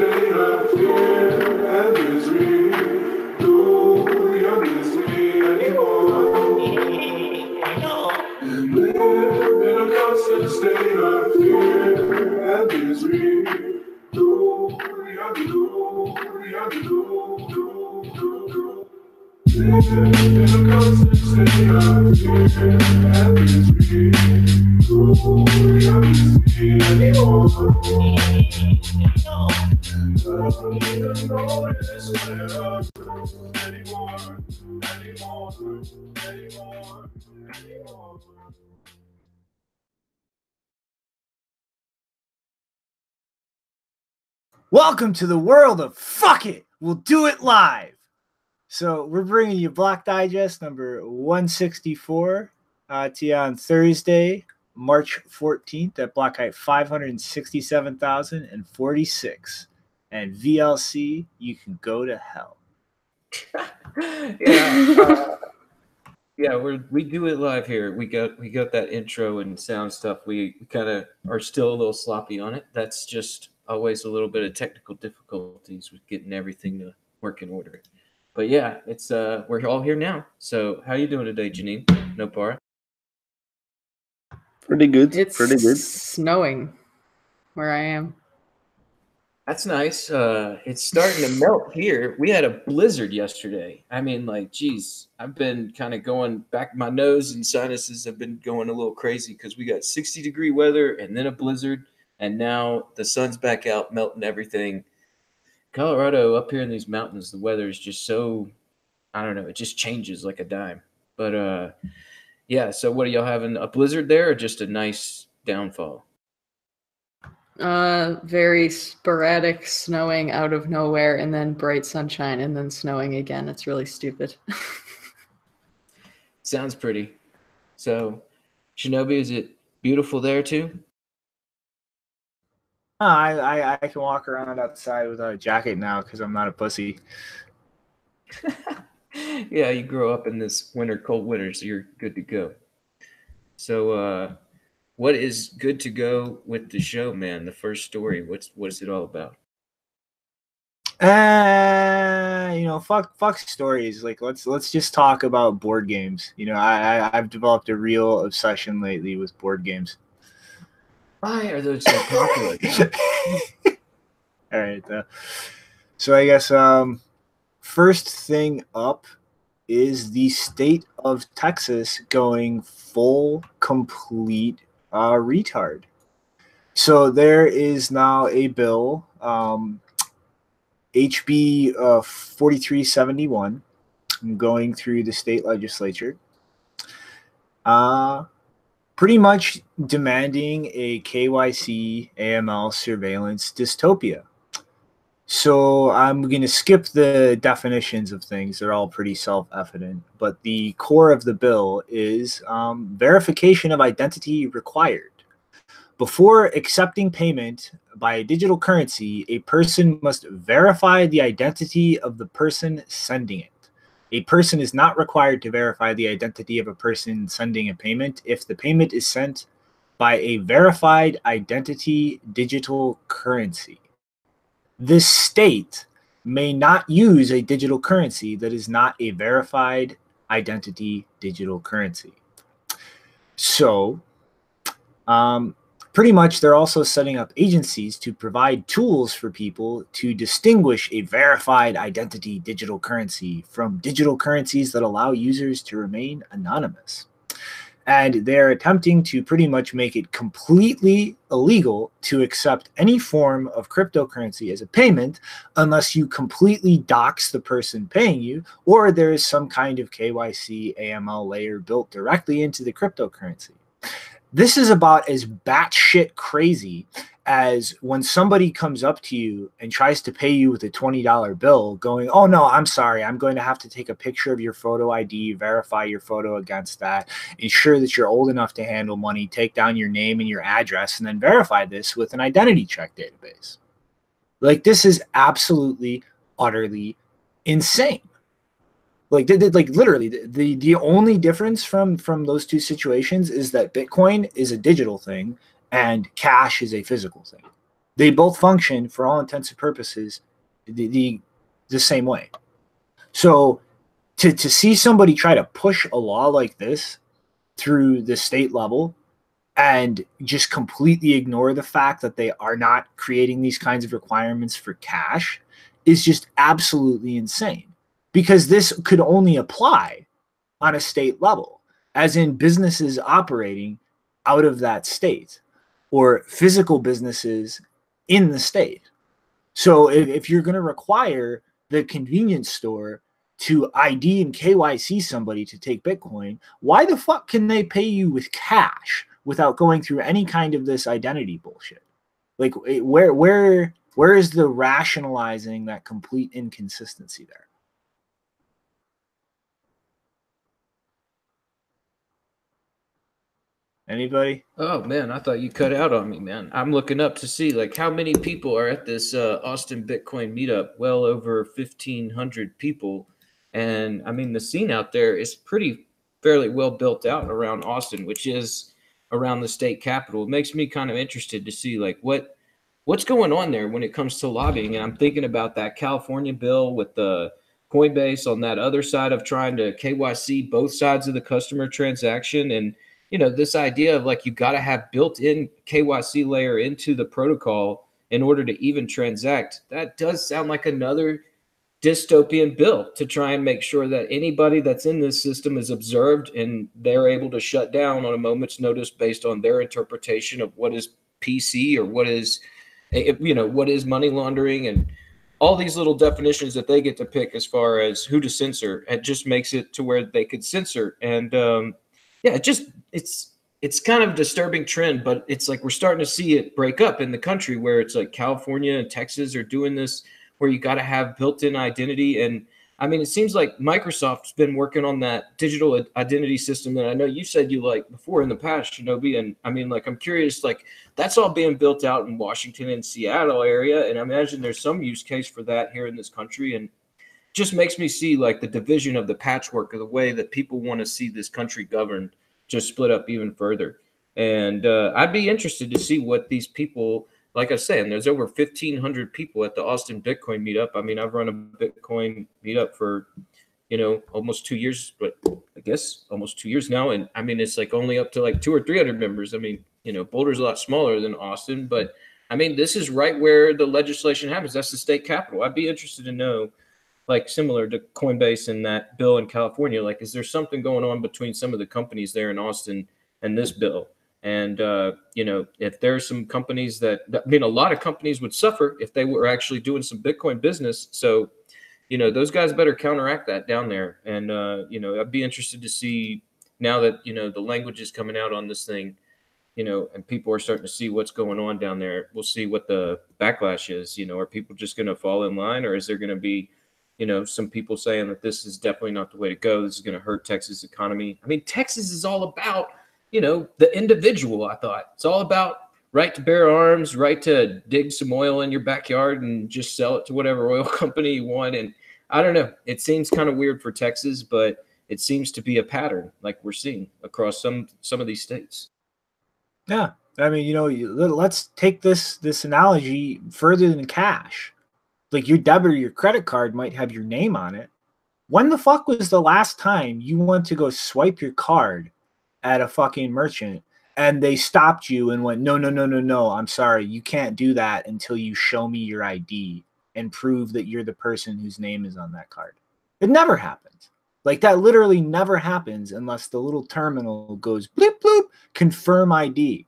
state of fear and misery. No, you're misery anymore. Live in a constant state of fear and misery. No, you're live in a constant state of fear and misery. No, you're misery anymore. Welcome to the world of fuck it. We'll do it live. So we're bringing you Block Digest number 164 to you on Thursday, March 14th at block height 567,046. And VLC, you can go to hell. Yeah, we do it live here. We got that intro and sound stuff. We kind of are still a little sloppy on it. That's just always a little bit of technical difficulties with getting everything to work in order. But yeah, it's we're all here now. So how you doing today, Janine? No para? Pretty good. It's pretty good. snowing where I am. That's nice. It's starting to melt here. We had a blizzard yesterday. I mean, like, geez, I've been kind of going back. My nose and sinuses have been going a little crazy because we got 60-degree weather and then a blizzard. And now the sun's back out, melting everything. Colorado, up here in these mountains, the weather is just so, I don't know, it just changes like a dime. But, yeah, so what are y'all having, a blizzard there or just a nice downfall? Very sporadic snowing out of nowhere and then bright sunshine and then snowing again. It's really stupid. Sounds pretty. So, Shinobi, is it beautiful there too? I can walk around outside without a jacket now because I'm not a pussy. Yeah, you grow up in this winter, cold winter, so you're good to go. So, what is good to go with the show, man? The first story. What is it all about? Fuck stories. Like let's just talk about board games. You know, I've developed a real obsession lately with board games. Why are those so popular? All right. So I guess first thing up is the state of Texas going full complete retard. So there is now a bill, HB 4371, going through the state legislature. Pretty much demanding a KYC AML surveillance dystopia. So I'm going to skip the definitions of things. They're all pretty self-evident. But the core of the bill is verification of identity required. Before accepting payment by a digital currency, a person must verify the identity of the person sending it. A person is not required to verify the identity of a person sending a payment if the payment is sent by a verified identity digital currency. The state may not use a digital currency that is not a verified identity digital currency. So, pretty much they're also setting up agencies to provide tools for people to distinguish a verified identity digital currency from digital currencies that allow users to remain anonymous. And they're attempting to pretty much make it completely illegal to accept any form of cryptocurrency as a payment unless you completely dox the person paying you or there is some kind of KYC AML layer built directly into the cryptocurrency. This is about as batshit crazy as when somebody comes up to you and tries to pay you with a $20 bill going, oh, no, I'm sorry. I'm going to have to take a picture of your photo ID, verify your photo against that, ensure that you're old enough to handle money, take down your name and your address, and then verify this with an identity check database. Like, this is absolutely, utterly insane. Like literally, the only difference from those two situations is that Bitcoin is a digital thing and cash is a physical thing. They both function, for all intents and purposes, the same way. So to see somebody try to push a law like this through the state level and just completely ignore the fact that they are not creating these kinds of requirements for cash is just absolutely insane, because this could only apply on a state level, as in businesses operating out of that state or physical businesses in the state. So if you're going to require the convenience store to ID and KYC somebody to take Bitcoin, why the fuck can they pay you with cash without going through any kind of this identity bullshit? Like, where is the rationalizing that complete inconsistency there? Anybody? Oh man, I thought you cut out on me, man. I'm looking up to see like how many people are at this Austin Bitcoin meetup. Well over 1,500 people, and I mean the scene out there is fairly well built out around Austin, which is around the state capital. It makes me kind of interested to see like what's going on there when it comes to lobbying. And I'm thinking about that California bill with the Coinbase on that other side of trying to KYC both sides of the customer transaction. And you know, this idea of like you got to have built-in KYC layer into the protocol in order to even transact. That does sound like another dystopian bill to try and make sure that anybody that's in this system is observed and they're able to shut down on a moment's notice based on their interpretation of what is PC or what is, you know, what is money laundering, and all these little definitions that they get to pick as far as who to censor. It just makes it to where they could censor. And yeah, it's kind of a disturbing trend, but it's like we're starting to see it break up in the country where it's like California and Texas are doing this where you got to have built-in identity. And I mean, it seems like Microsoft's been working on that digital identity system that I know you said you like before in the past, Shinobi. And I mean, like, I'm curious, like that's all being built out in Washington and Seattle area. And I imagine there's some use case for that here in this country. And just makes me see like the division of the patchwork of the way that people want to see this country governed just split up even further. And I'd be interested to see what these people, like I said, and there's over 1,500 people at the Austin Bitcoin meetup. I mean, I've run a Bitcoin meetup for, you know, almost 2 years, but I guess almost 2 years now. And I mean, it's like only up to like 200 or 300 members. I mean, you know, Boulder's a lot smaller than Austin, but I mean, this is right where the legislation happens. That's the state capital. I'd be interested to know, like similar to Coinbase and that bill in California, like, is there something going on between some of the companies there in Austin and this bill? And, you know, if there's some companies I mean, a lot of companies would suffer if they were actually doing some Bitcoin business. So, you know, those guys better counteract that down there. And, you know, I'd be interested to see now that, you know, the language is coming out on this thing, you know, and people are starting to see what's going on down there. We'll see what the backlash is. You know, are people just going to fall in line, or is there going to be, you know, some people saying that this is definitely not the way to go? This is going to hurt Texas economy. I mean, Texas is all about, you know, the individual. I thought it's all about right to bear arms, right to dig some oil in your backyard and just sell it to whatever oil company you want. And I don't know, it seems kind of weird for Texas, but it seems to be a pattern like we're seeing across some of these states. Yeah. I mean, you know, let's take this analogy further than cash. Like your debit or your credit card might have your name on it. When the fuck was the last time you went to go swipe your card at a fucking merchant and they stopped you and went, no, I'm sorry, you can't do that until you show me your ID and prove that you're the person whose name is on that card? It never happens. Like that literally never happens unless the little terminal goes bloop, bloop, confirm ID,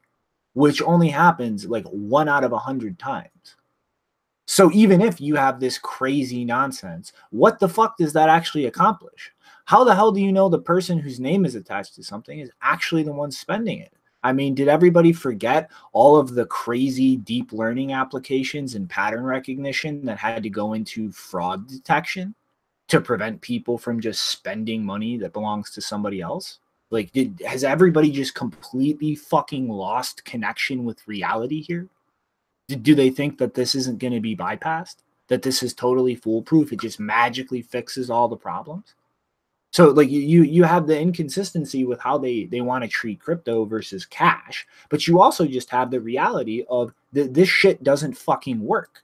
which only happens like 1 out of 100 times. So even if you have this crazy nonsense, what the fuck does that actually accomplish? How the hell do you know the person whose name is attached to something is actually the one spending it? I mean, did everybody forget all of the crazy deep learning applications and pattern recognition that had to go into fraud detection to prevent people from just spending money that belongs to somebody else? Like, has everybody just completely fucking lost connection with reality here? Do they think that this isn't going to be bypassed? That this is totally foolproof? It just magically fixes all the problems? So like you have the inconsistency with how they want to treat crypto versus cash, but you also just have the reality of this shit doesn't fucking work.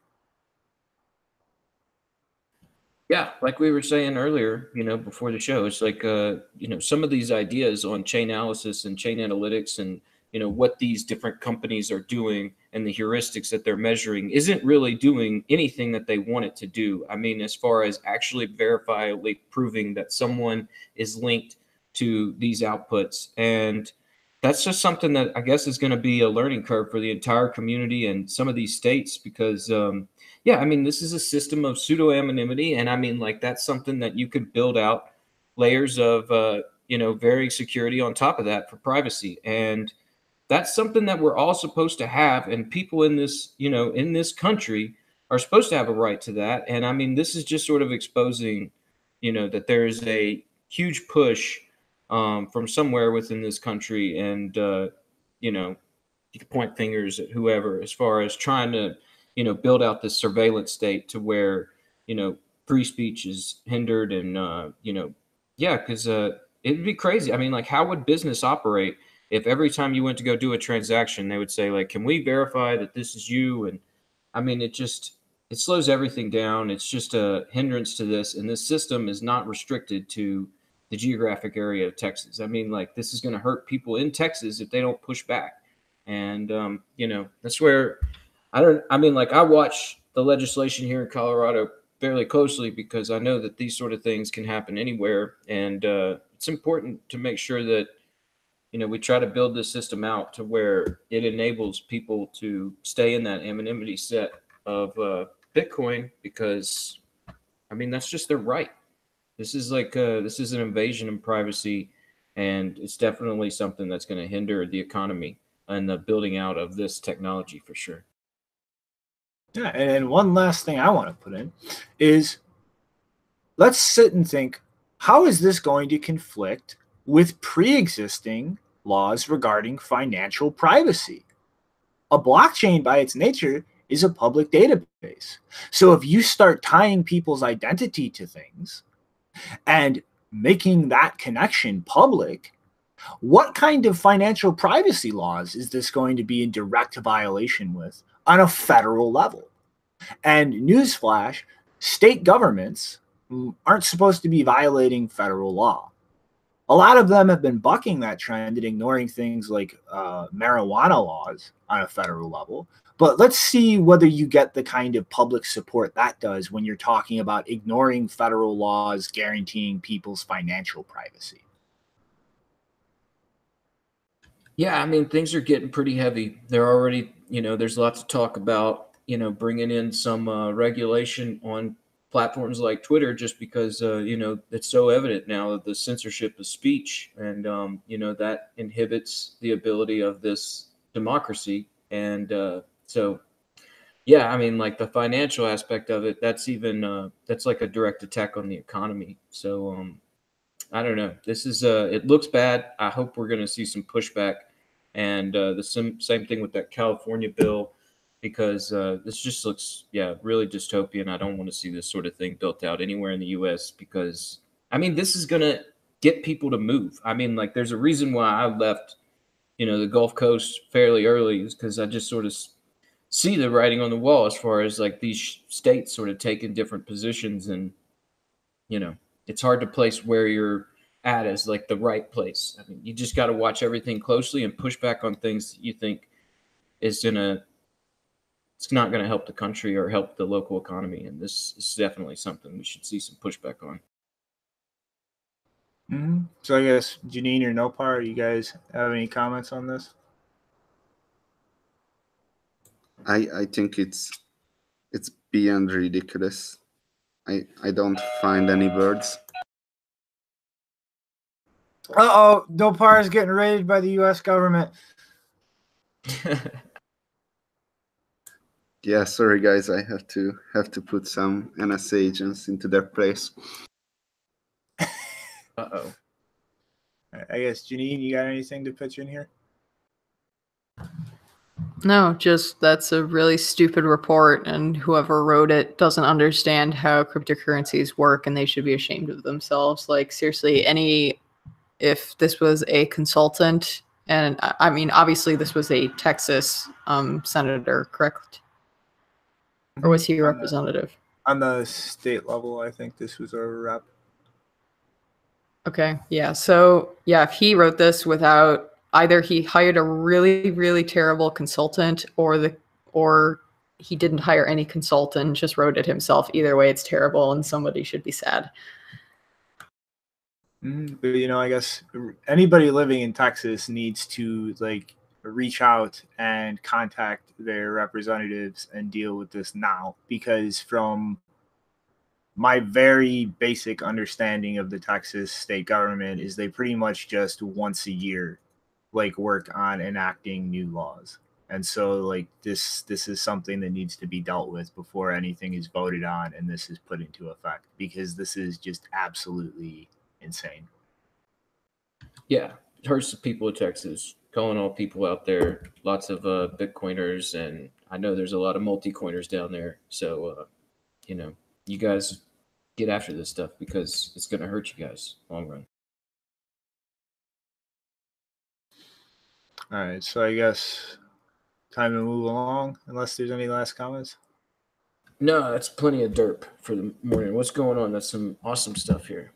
Yeah, like we were saying earlier, before the show, it's like, some of these ideas on chain analysis and chain analytics and, what these different companies are doing and the heuristics that they're measuring isn't really doing anything that they want it to do. I mean, as far as actually verifiably proving that someone is linked to these outputs. And that's just something that I guess is going to be a learning curve for the entire community and some of these states because, yeah, I mean, this is a system of pseudo anonymity. And I mean, like, that's something that you could build out layers of, varying security on top of that for privacy. And that's something that we're all supposed to have. And people in this, in this country are supposed to have a right to that. And I mean, this is just sort of exposing, that there's a huge push from somewhere within this country. And, you can point fingers at whoever as far as trying to, build out this surveillance state to where, free speech is hindered and, yeah, because it'd be crazy. I mean, like, how would business operate if every time you went to go do a transaction, they would say, like, can we verify that this is you? And I mean, it slows everything down. It's just a hindrance to this. And this system is not restricted to the geographic area of Texas. I mean, like, this is going to hurt people in Texas if they don't push back. And, that's where I watch the legislation here in Colorado fairly closely because I know that these sort of things can happen anywhere. And it's important to make sure that, we try to build this system out to where it enables people to stay in that anonymity set of Bitcoin because, I mean, that's just their right. This is like this is an invasion of privacy, and it's definitely something that's going to hinder the economy and the building out of this technology for sure. Yeah, and one last thing I want to put in is let's sit and think, how is this going to conflict with pre-existing laws regarding financial privacy? A blockchain by its nature is a public database. So if you start tying people's identity to things and making that connection public, what kind of financial privacy laws is this going to be in direct violation with on a federal level? And newsflash, state governments aren't supposed to be violating federal law. A lot of them have been bucking that trend and ignoring things like marijuana laws on a federal level. But let's see whether you get the kind of public support that does when you're talking about ignoring federal laws guaranteeing people's financial privacy. Yeah, I mean, things are getting pretty heavy. They're already, there's lots of talk about, bringing in some regulation on platforms like Twitter just because, it's so evident now that the censorship of speech and, that inhibits the ability of this democracy. And so, yeah, I mean, like the financial aspect of it, that's even, that's like a direct attack on the economy. So I don't know. This is, it looks bad. I hope we're going to see some pushback. And the same thing with that California bill, because this just looks, really dystopian. I don't want to see this sort of thing built out anywhere in the U.S. because, I mean, this is going to get people to move. I mean, like, there's a reason why I left, the Gulf Coast fairly early is because I just sort of see the writing on the wall as far as like these states sort of taking different positions, and it's hard to place where you're at as like the right place. I mean, you just got to watch everything closely and push back on things that you think it's not going to help the country or help the local economy. And this is definitely something we should see some pushback on. Mm-hmm. So I guess Janine or Nopar, you guys have any comments on this? I think it's beyond ridiculous. I don't find any words. Uh-oh, Nopar is getting raided by the U.S. government. Yeah, sorry guys, I have to put some NSA agents into their place. Uh-oh. I guess Janine, you got anything to pitch in here? No, just that's a really stupid report, and whoever wrote it doesn't understand how cryptocurrencies work, and they should be ashamed of themselves. Like, seriously, if this was a consultant, and I mean, obviously, this was a Texas senator, correct? Or was he a representative? On the state level, I think this was a rep. Okay, yeah. So, yeah, if he wrote this without either he hired a really, really terrible consultant, or he didn't hire any consultant, just wrote it himself. Either way, it's terrible, and somebody should be sad. But I guess anybody living in Texas needs to like reach out and contact their representatives and deal with this now, because from my very basic understanding of the Texas state government is they pretty much just once a year like work on enacting new laws. And so like this is something that needs to be dealt with before anything is voted on and this is put into effect, because this is just absolutely insane. Yeah, it hurts the people of Texas. Calling all people out there, lots of Bitcoiners, and I know there's a lot of multi-coiners down there. So, you guys get after this stuff because it's going to hurt you guys long run. All right, so I guess time to move along, unless there's any last comments. No, that's plenty of derp for the morning. What's going on? That's some awesome stuff here.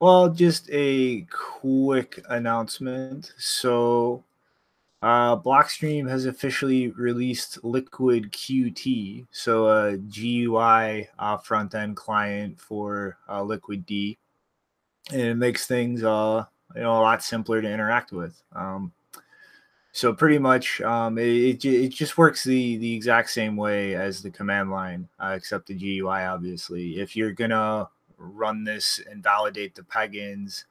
Well, just a quick announcement. So, Blockstream has officially released Liquid Qt, so a GUI front end client for Liquid D, and it makes things a lot simpler to interact with. So pretty much, it just works the exact same way as the command line, except the GUI. Obviously, if you're gonna run this and validate the peg-ins,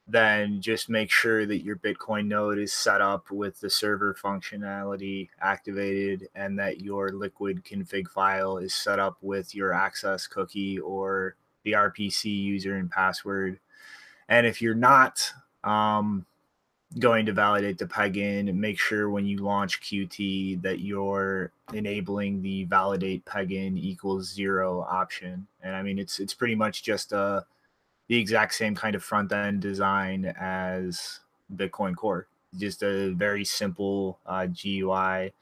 then just make sure that your Bitcoin node is set up with the server functionality activated, and that your Liquid config file is set up with your access cookie or the RPC user and password. And if you're not going to validate the peg-in, make sure when you launch Qt that you're enabling the validate peg-in equals 0 option. And I mean, it's pretty much just the exact same kind of front end design as Bitcoin Core, just a very simple GUI.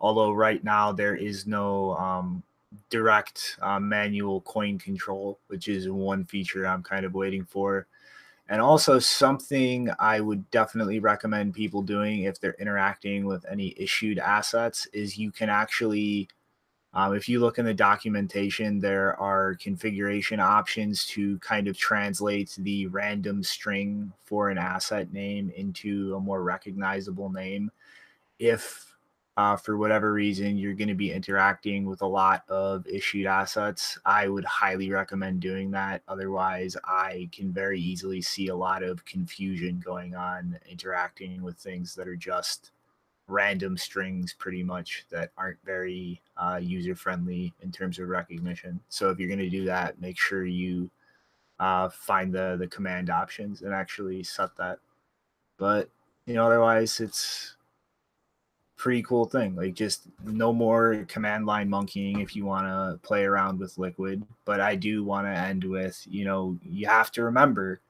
Although right now there is no direct manual coin control, which is one feature I'm kind of waiting for. And also something I would definitely recommend people doing if they're interacting with any issued assets is you can actually, if you look in the documentation, there are configuration options to kind of translate the random string for an asset name into a more recognizable name. If for whatever reason you're going to be interacting with a lot of issued assets, I would highly recommend doing that. Otherwise, I can very easily see a lot of confusion going on interacting with things that are just random strings pretty much that aren't very user friendly in terms of recognition. So if you're going to do that, make sure you find the command options and actually set that. But otherwise it's pretty cool thing. Like, just no more command line monkeying if you want to play around with Liquid. But I do want to end with, you have to remember,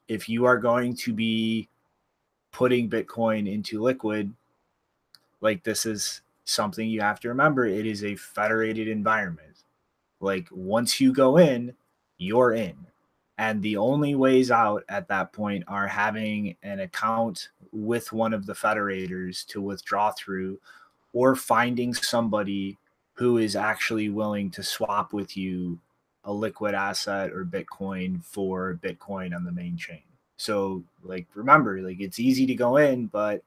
if you are going to be putting Bitcoin into Liquid, like, this is something you have to remember. It is a federated environment. Like, once you go in, you're in. And the only ways out at that point are having an account with one of the federators to withdraw through, or finding somebody who is actually willing to swap with you a liquid asset or Bitcoin for Bitcoin on the main chain. So, like, remember, like, it's easy to go in, but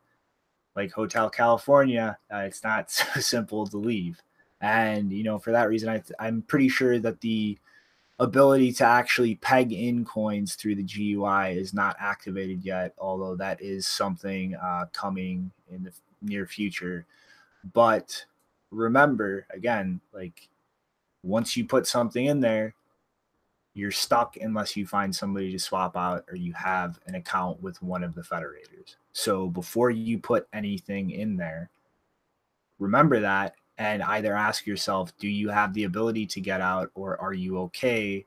like Hotel California, it's not so simple to leave. And, for that reason, I'm pretty sure that the ability to actually peg in coins through the GUI is not activated yet, although that is something coming in the near future. But remember, again, like, once you put something in there, you're stuck unless you find somebody to swap out or you have an account with one of the federators. So before you put anything in there, remember that and either ask yourself, do you have the ability to get out, or are you okay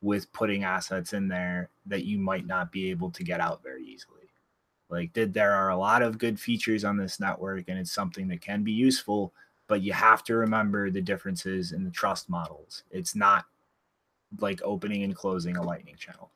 with putting assets in there that you might not be able to get out very easily? Like, there are a lot of good features on this network, and it's something that can be useful, but you have to remember the differences in the trust models. It's not like opening and closing a Lightning channel.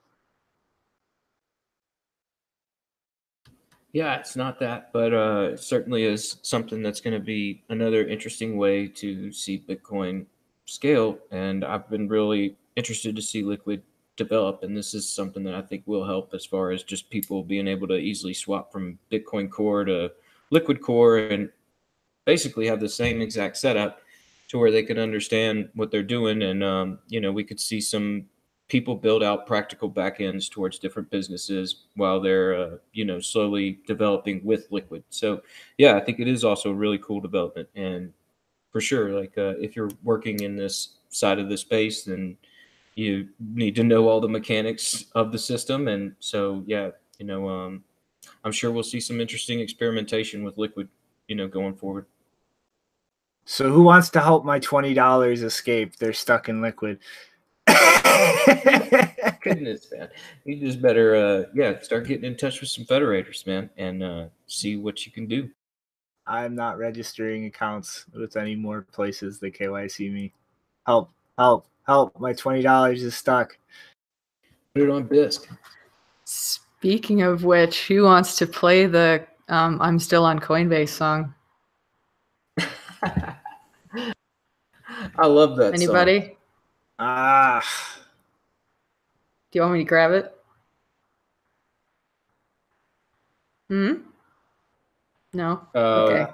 Yeah, it's not that, but it certainly is something that's going to be another interesting way to see Bitcoin scale. And I've been really interested to see Liquid develop. And this is something that I think will help as far as just people being able to easily swap from Bitcoin Core to Liquid Core and basically have the same exact setup to where they can understand what they're doing. And, we could see some people build out practical backends towards different businesses while they're, slowly developing with Liquid. So, yeah, I think it is also a really cool development. And for sure, like if you're working in this side of the space, then you need to know all the mechanics of the system. And so, yeah, I'm sure we'll see some interesting experimentation with Liquid, going forward. So who wants to help my $20 escape? They're stuck in Liquid. Goodness, man. You just better, start getting in touch with some federators, man, and see what you can do. I'm not registering accounts with any more places that KYC me. Help, help, help. My $20 is stuck. Put it on BISC. Speaking of which, who wants to play the I'm Still on Coinbase song? I love that Anybody? song. Do you want me to grab it? No? Okay.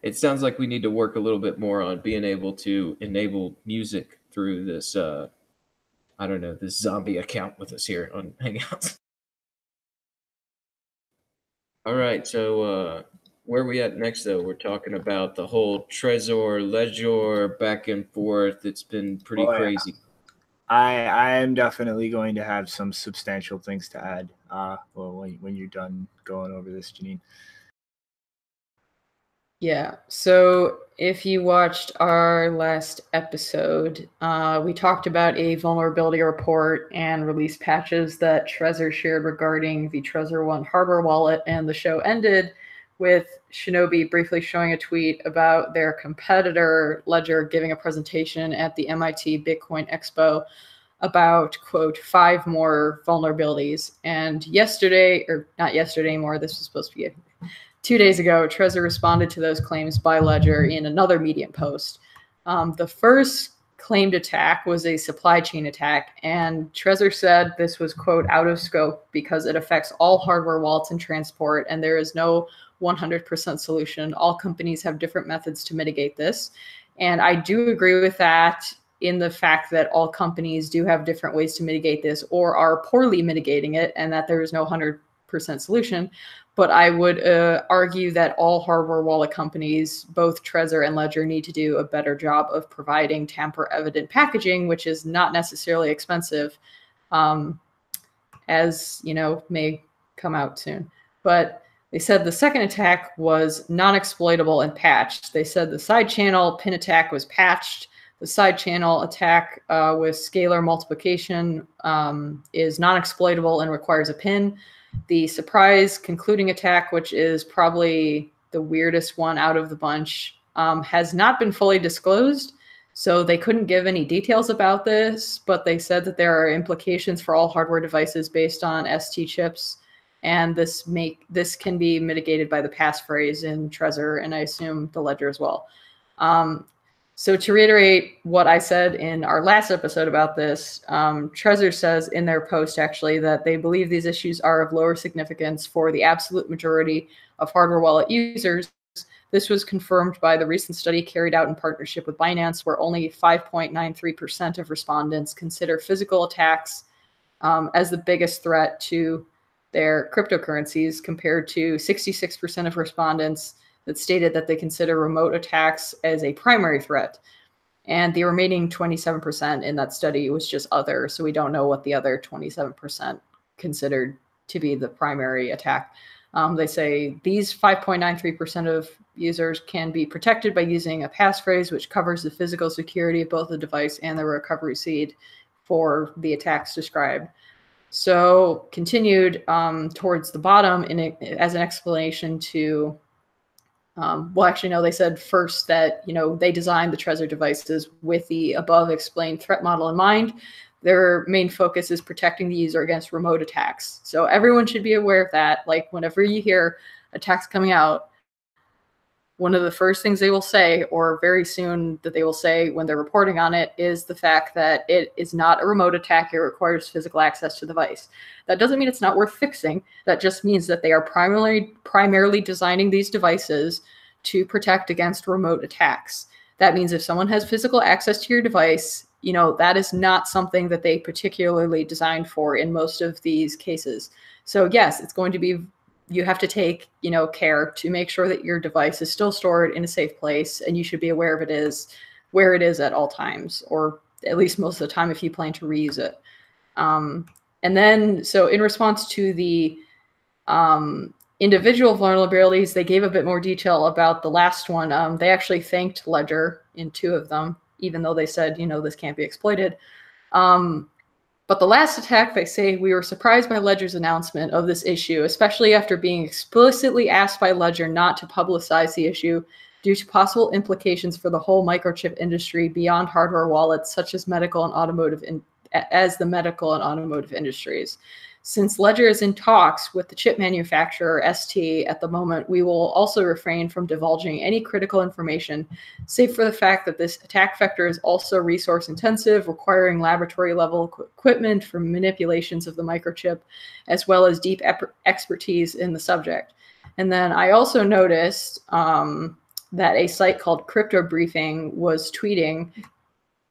It sounds like we need to work a little bit more on being able to enable music through this, this zombie account with us here on Hangouts. All right, so where are we at next, though? We're talking about the whole Trezor, Ledger, back and forth. It's been pretty crazy. I am definitely going to have some substantial things to add when you're done going over this, Janine. Yeah, so if you watched our last episode, we talked about a vulnerability report and release patches that Trezor shared regarding the Trezor 1 hardware wallet, and the show ended with Shinobi briefly showing a tweet about their competitor Ledger giving a presentation at the MIT Bitcoin Expo about, quote, 5 more vulnerabilities. And yesterday, or not yesterday anymore, this was supposed to be 2 days ago, Trezor responded to those claims by Ledger in another Medium post. The first claimed attack was a supply chain attack, and Trezor said this was, quote, out of scope because it affects all hardware wallets and transport, and there is no 100% solution. All companies have different methods to mitigate this. And I do agree with that in the fact that all companies do have different ways to mitigate this or are poorly mitigating it, and that there is no 100% solution. But I would argue that all hardware wallet companies, both Trezor and Ledger, need to do a better job of providing tamper-evident packaging, which is not necessarily expensive, as may come out soon. But they said the second attack was non-exploitable and patched. They said the side channel pin attack was patched. The side channel attack with scalar multiplication is non-exploitable and requires a pin. The surprise concluding attack, which is probably the weirdest one out of the bunch, has not been fully disclosed. So they couldn't give any details about this, but they said that there are implications for all hardware devices based on ST chips. And this can be mitigated by the passphrase in Trezor, and I assume the Ledger as well. So to reiterate what I said in our last episode about this, Trezor says in their post actually that they believe these issues are of lower significance for the absolute majority of hardware wallet users. This was confirmed by the recent study carried out in partnership with Binance, where only 5.93% of respondents consider physical attacks as the biggest threat to their cryptocurrencies, compared to 66% of respondents that stated that they consider remote attacks as a primary threat. And the remaining 27% in that study was just other, so we don't know what the other 27% considered to be the primary attack. They say these 5.93% of users can be protected by using a passphrase which covers the physical security of both the device and the recovery seed for the attacks described. So continued towards the bottom as an explanation to, well, actually, no, they said first that, they designed the Trezor devices with the above explained threat model in mind. Their main focus is protecting the user against remote attacks. So everyone should be aware of that. Like whenever you hear attacks coming out, one of the first things they will say, or very soon that they will say when they're reporting on it, is the fact that it is not a remote attack. It requires physical access to the device. That doesn't mean it's not worth fixing. That just means that they are primarily designing these devices to protect against remote attacks. That means if someone has physical access to your device, that is not something that they particularly designed for in most of these cases. So yes, it's going to be, you have to take, care to make sure that your device is still stored in a safe place, and you should be aware of where it is at all times, or at least most of the time if you plan to reuse it. And then, so in response to the individual vulnerabilities, they gave a bit more detail about the last one. They actually thanked Ledger in 2 of them, even though they said, this can't be exploited. But the last attack, they say, we were surprised by Ledger's announcement of this issue, especially after being explicitly asked by Ledger not to publicize the issue due to possible implications for the whole microchip industry beyond hardware wallets, such as medical and automotive, as the medical and automotive industries. Since Ledger is in talks with the chip manufacturer ST at the moment, we will also refrain from divulging any critical information, save for the fact that this attack vector is also resource intensive, requiring laboratory level equipment for manipulations of the microchip, as well as deep expertise in the subject. And then I also noticed that a site called Crypto Briefing was tweeting,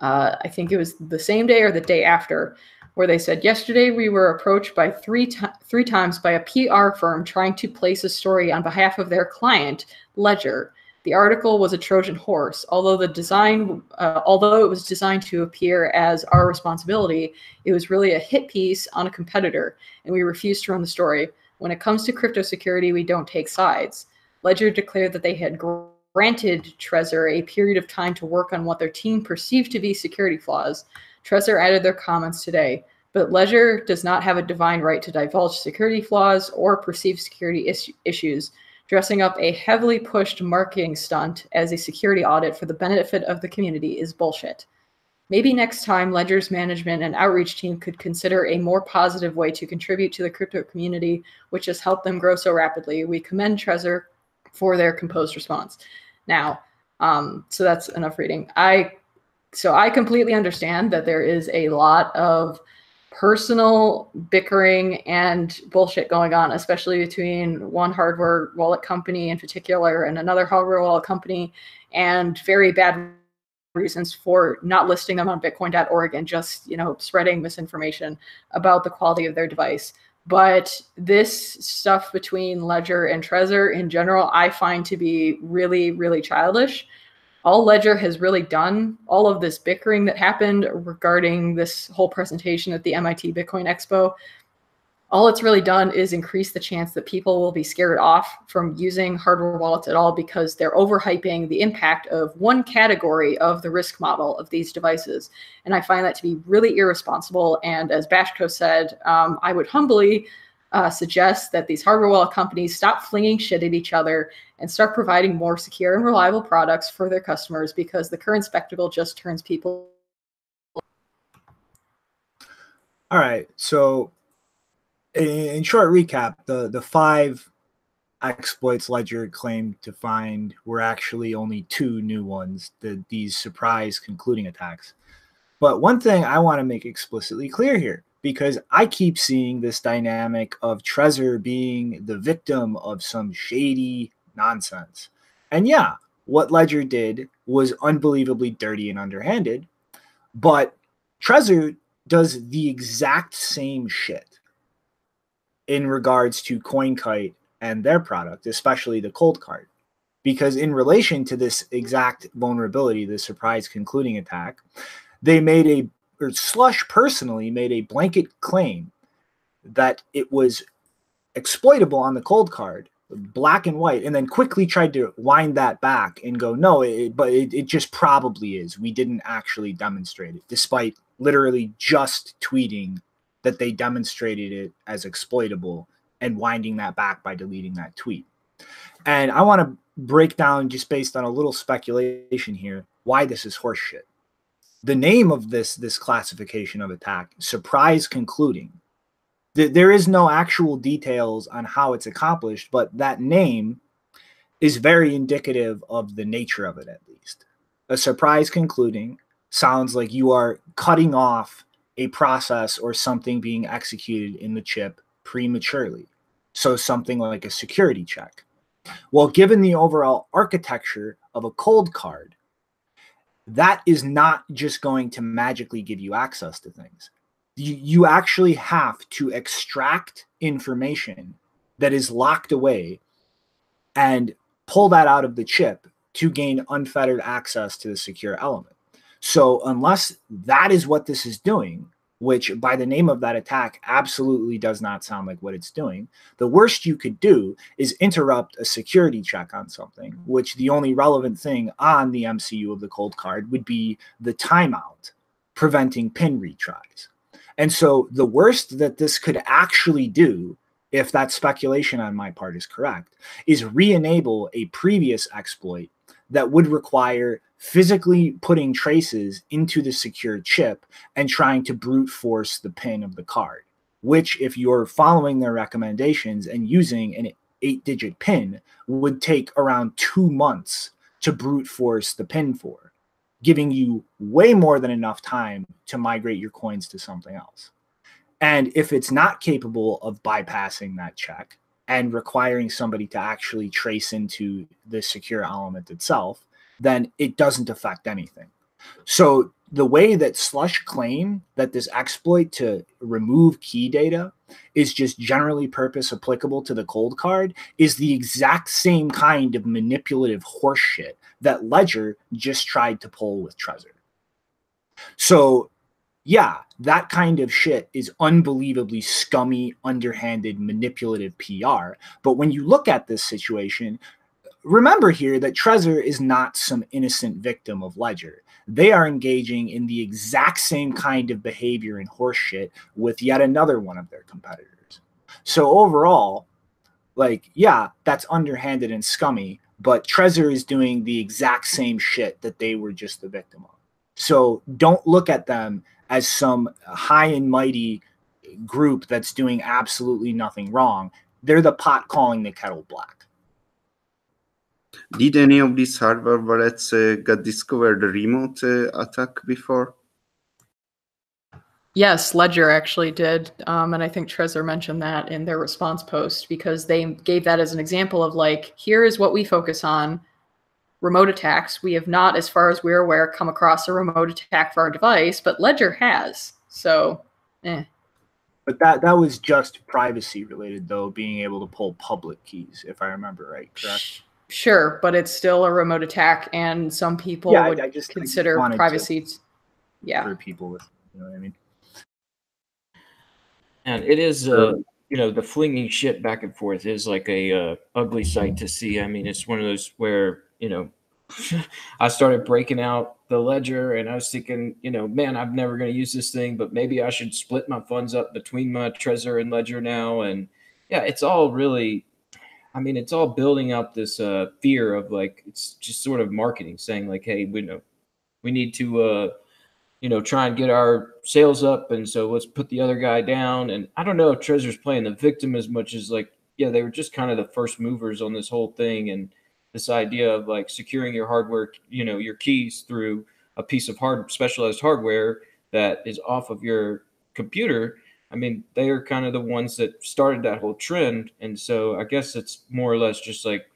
I think it was the same day or the day after, where they said, yesterday we were approached by three times by a PR firm trying to place a story on behalf of their client, Ledger. The article was a Trojan horse. Although it was designed to appear as our responsibility, it was really a hit piece on a competitor, and we refused to run the story. When it comes to crypto security, we don't take sides. Ledger declared that they had granted Trezor a period of time to work on what their team perceived to be security flaws. Trezor added their comments today, but Ledger does not have a divine right to divulge security flaws or perceived security issues. Dressing up a heavily pushed marketing stunt as a security audit for the benefit of the community is bullshit. Maybe next time Ledger's management and outreach team could consider a more positive way to contribute to the crypto community, which has helped them grow so rapidly. We commend Trezor for their composed response. Now, so that's enough reading. So I completely understand that there is a lot of personal bickering and bullshit going on, especially between one hardware wallet company in particular and another hardware wallet company, and very bad reasons for not listing them on bitcoin.org and just, spreading misinformation about the quality of their device. But this stuff between Ledger and Trezor in general, I find to be really, really childish. All Ledger has really done, all of this bickering that happened regarding this whole presentation at the MIT Bitcoin Expo, all it's really done is increase the chance that people will be scared off from using hardware wallets at all, because they're overhyping the impact of one category of the risk model of these devices. And I find that to be really irresponsible. And as Bashko said, I would humbly suggest that these hardware wallet companies stop flinging shit at each other and start providing more secure and reliable products for their customers, because the current spectacle just turns people. All right. So in short recap, the 5 exploits Ledger claimed to find were actually only 2 new ones, these surprise concluding attacks. But one thing I want to make explicitly clear here, because I keep seeing this dynamic of Trezor being the victim of some shady nonsense. And yeah, what Ledger did was unbelievably dirty and underhanded, but Trezor does the exact same shit in regards to CoinKite and their product, especially the cold card. Because in relation to this exact vulnerability, the surprise concluding attack, they Slush personally made a blanket claim that it was exploitable on the cold card, black and white, and then quickly tried to wind that back and go, no, it just probably is. We didn't actually demonstrate it, despite literally just tweeting that they demonstrated it as exploitable and winding that back by deleting that tweet. And I want to break down, just based on a little speculation here, why this is horseshit. The name of this classification of attack, surprise concluding. There is no actual details on how it's accomplished, but that name is very indicative of the nature of it, at least. A surprise concluding sounds like you are cutting off a process or something being executed in the chip prematurely. So something like a security check. Well, given the overall architecture of a cold card, that is not just going to magically give you access to things. You actually have to extract information that is locked away and pull that out of the chip to gain unfettered access to the secure element. So unless that is what this is doing, which by the name of that attack absolutely does not sound like what it's doing, the worst you could do is interrupt a security check on something, which the only relevant thing on the MCU of the cold card would be the timeout, preventing pin retries. And so the worst that this could actually do, if that speculation on my part is correct, is re-enable a previous exploit that would require physically putting traces into the secured chip and trying to brute force the pin of the card, which, if you're following their recommendations and using an 8-digit pin, would take around 2 months to brute force the pin for, giving you way more than enough time to migrate your coins to something else. And if it's not capable of bypassing that check and requiring somebody to actually trace into the secure element itself, then it doesn't affect anything. So the way that Slush claim that this exploit to remove key data is just generally purpose applicable to the cold card is the exact same kind of manipulative horseshit that Ledger just tried to pull with Trezor. So yeah, that kind of shit is unbelievably scummy, underhanded, manipulative PR. But when you look at this situation, remember here that Trezor is not some innocent victim of Ledger. They are engaging in the exact same kind of behavior and horseshit with yet another one of their competitors. So overall, like, yeah, that's underhanded and scummy, but Trezor is doing the exact same shit that they were just the victim of. So don't look at them as some high and mighty group that's doing absolutely nothing wrong. They're the pot calling the kettle black. Did any of these hardware wallets got discovered remote attack before? Yes, Ledger actually did. And I think Trezor mentioned that in their response post, because they gave that as an example of, like, here is what we focus on. Remote attacks. We have not, as far as we're aware, come across a remote attack for our device, but Ledger has. So, But that was just privacy related, though, being able to pull public keys, if I remember right, correct? Sure, but it's still a remote attack, and some people would consider privacy. For people with, you know what I mean? And it is, you know, the flinging shit back and forth is like a ugly sight to see. I mean, it's one of those where, you know, I started breaking out the Ledger and I was thinking, you know, man, I'm never going to use this thing, but maybe I should split my funds up between my Trezor and Ledger now. And yeah, it's all really, I mean, it's all building up this fear of, like, it's just sort of marketing saying, like, hey, we need to, you know, try and get our sales up. And so let's put the other guy down. And I don't know if Trezor's playing the victim as much as, like, yeah, they were just kind of the first movers on this whole thing. And this idea of, like, securing your hardware, you know, your keys through a piece of specialized hardware that is off of your computer. I mean, they are kind of the ones that started that whole trend. And so I guess it's more or less just like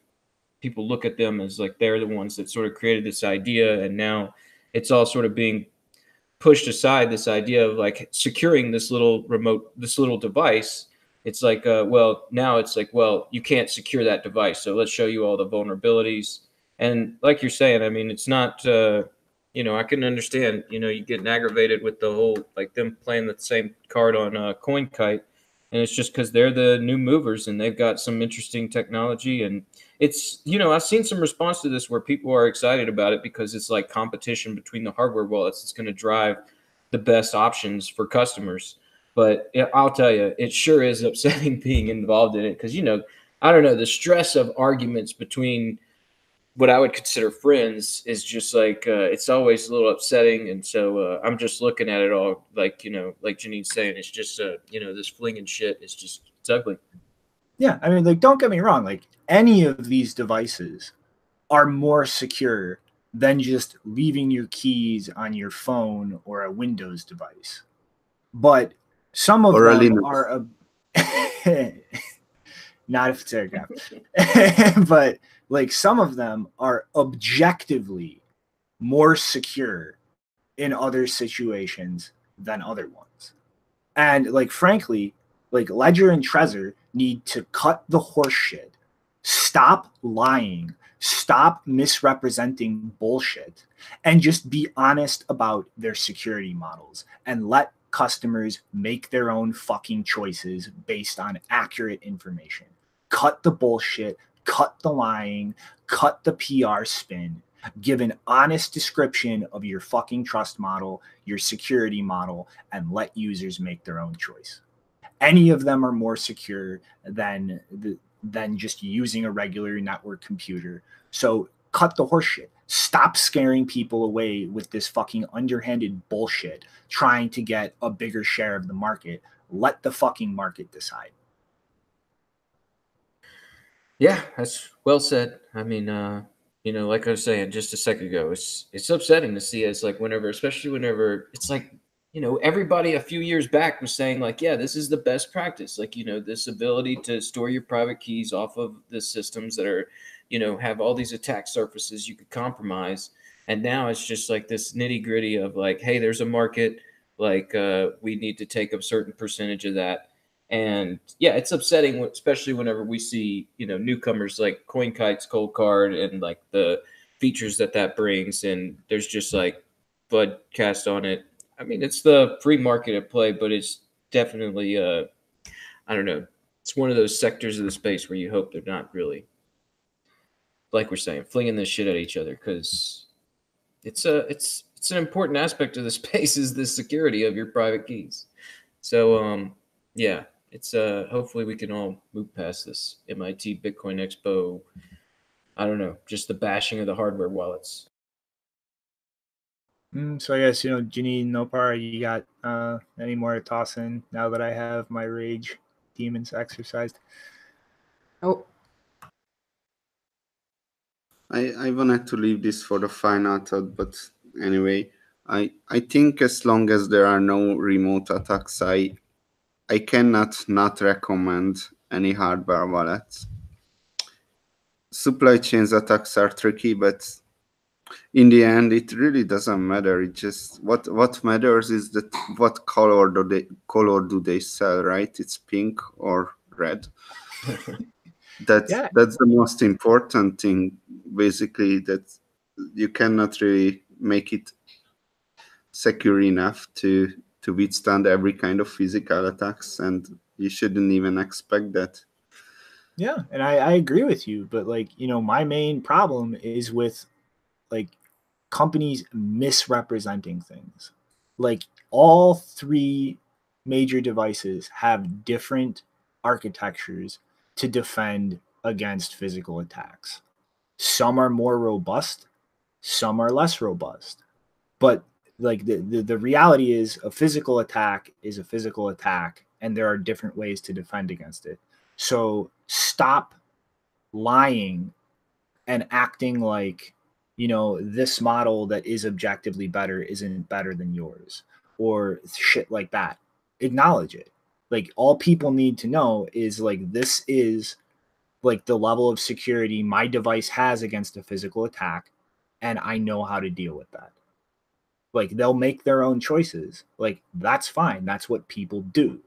people look at them as like they're the ones that sort of created this idea. And now it's all sort of being pushed aside, this idea of, like, securing this little device. It's like, well, now it's like, well, you can't secure that device, so let's show you all the vulnerabilities. And like you're saying, I mean, it's not, you know, I can understand, you know, you getting aggravated with the whole, like, them playing the same card on CoinKite. And it's just because they're the new movers and they've got some interesting technology. And it's, I've seen some response to this where people are excited about it because it's like competition between the hardware wallets. It's going to drive the best options for customers. But I'll tell you, it sure is upsetting being involved in it because, I don't know, the stress of arguments between what I would consider friends is just like, it's always a little upsetting. And so I'm just looking at it all like, like Janine's saying, it's just, this flinging shit is just, it's ugly. Yeah. I mean, like, don't get me wrong. Like, any of these devices are more secure than just leaving your keys on your phone or a Windows device. But some of them are, not if it's air gap, but like some of them are objectively more secure in other situations than other ones. And like, frankly, like Ledger and Trezor need to cut the horse shit, stop lying, stop misrepresenting bullshit, and just be honest about their security models and let customers make their own fucking choices based on accurate information. Cut the bullshit, cut the lying, cut the PR spin, give an honest description of your fucking trust model, your security model, and let users make their own choice. Any of them are more secure than just using a regular network computer. So cut the horse shit. Stop scaring people away with this fucking underhanded bullshit, trying to get a bigger share of the market. Let the fucking market decide. Yeah, that's well said. I mean, like I was saying just a second ago, it's upsetting to see us like especially whenever it's like, everybody a few years back was saying like, yeah, this is the best practice. Like, this ability to store your private keys off of the systems that are, have all these attack surfaces you could compromise. And now it's just like this nitty gritty of like, hey, there's a market, like we need to take a certain percentage of that. And yeah, it's upsetting, especially whenever we see, newcomers like CoinKite's cold card and like the features that brings. And there's just like blood cast on it. I mean, it's the free market at play, but it's definitely, I don't know. It's one of those sectors of the space where you hope they're not really, like we're saying, flinging this shit at each other, because it's an important aspect of the space is the security of your private keys. So, yeah. It's hopefully we can all move past this MIT Bitcoin Expo. I don't know, just the bashing of the hardware wallets. So I guess, Janine, Nopar, you got any more to toss in now that I have my rage demons exercised? Oh, I wanted to leave this for the final thought, but anyway, I think as long as there are no remote attacks, I cannot not recommend any hardware wallets. Supply chains attacks are tricky, but in the end, it really doesn't matter. It just what matters is that what color do they sell, right? It's pink or red. That's the most important thing, basically. That you cannot really make it secure enough to withstand every kind of physical attacks, and you shouldn't even expect that. Yeah, and I agree with you, but like, my main problem is with like companies misrepresenting things. Like, all three major devices have different architectures to defend against physical attacks. Some are more robust, some are less robust. But like the reality is a physical attack is a physical attack, and there are different ways to defend against it. So stop lying and acting like, this model that is objectively better isn't better than yours or shit like that. Acknowledge it. Like, all people need to know is like, this is like the level of security my device has against a physical attack, and I know how to deal with that. Like, they'll make their own choices. Like, that's fine. That's what people do.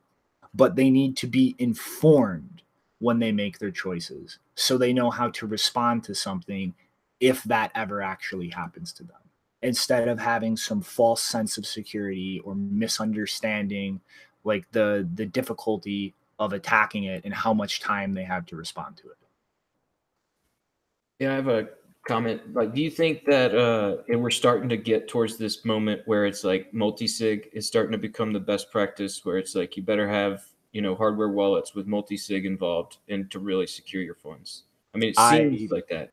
But they need to be informed when they make their choices, so they know how to respond to something if that ever actually happens to them, instead of having some false sense of security or misunderstanding like the difficulty of attacking it and how much time they have to respond to it. Yeah, I have a comment. Like, do you think that we're starting to get towards this moment where it's like multi-sig is starting to become the best practice, where it's like you better have, you know, hardware wallets with multi-sig involved and to really secure your funds? I mean, it seems like that.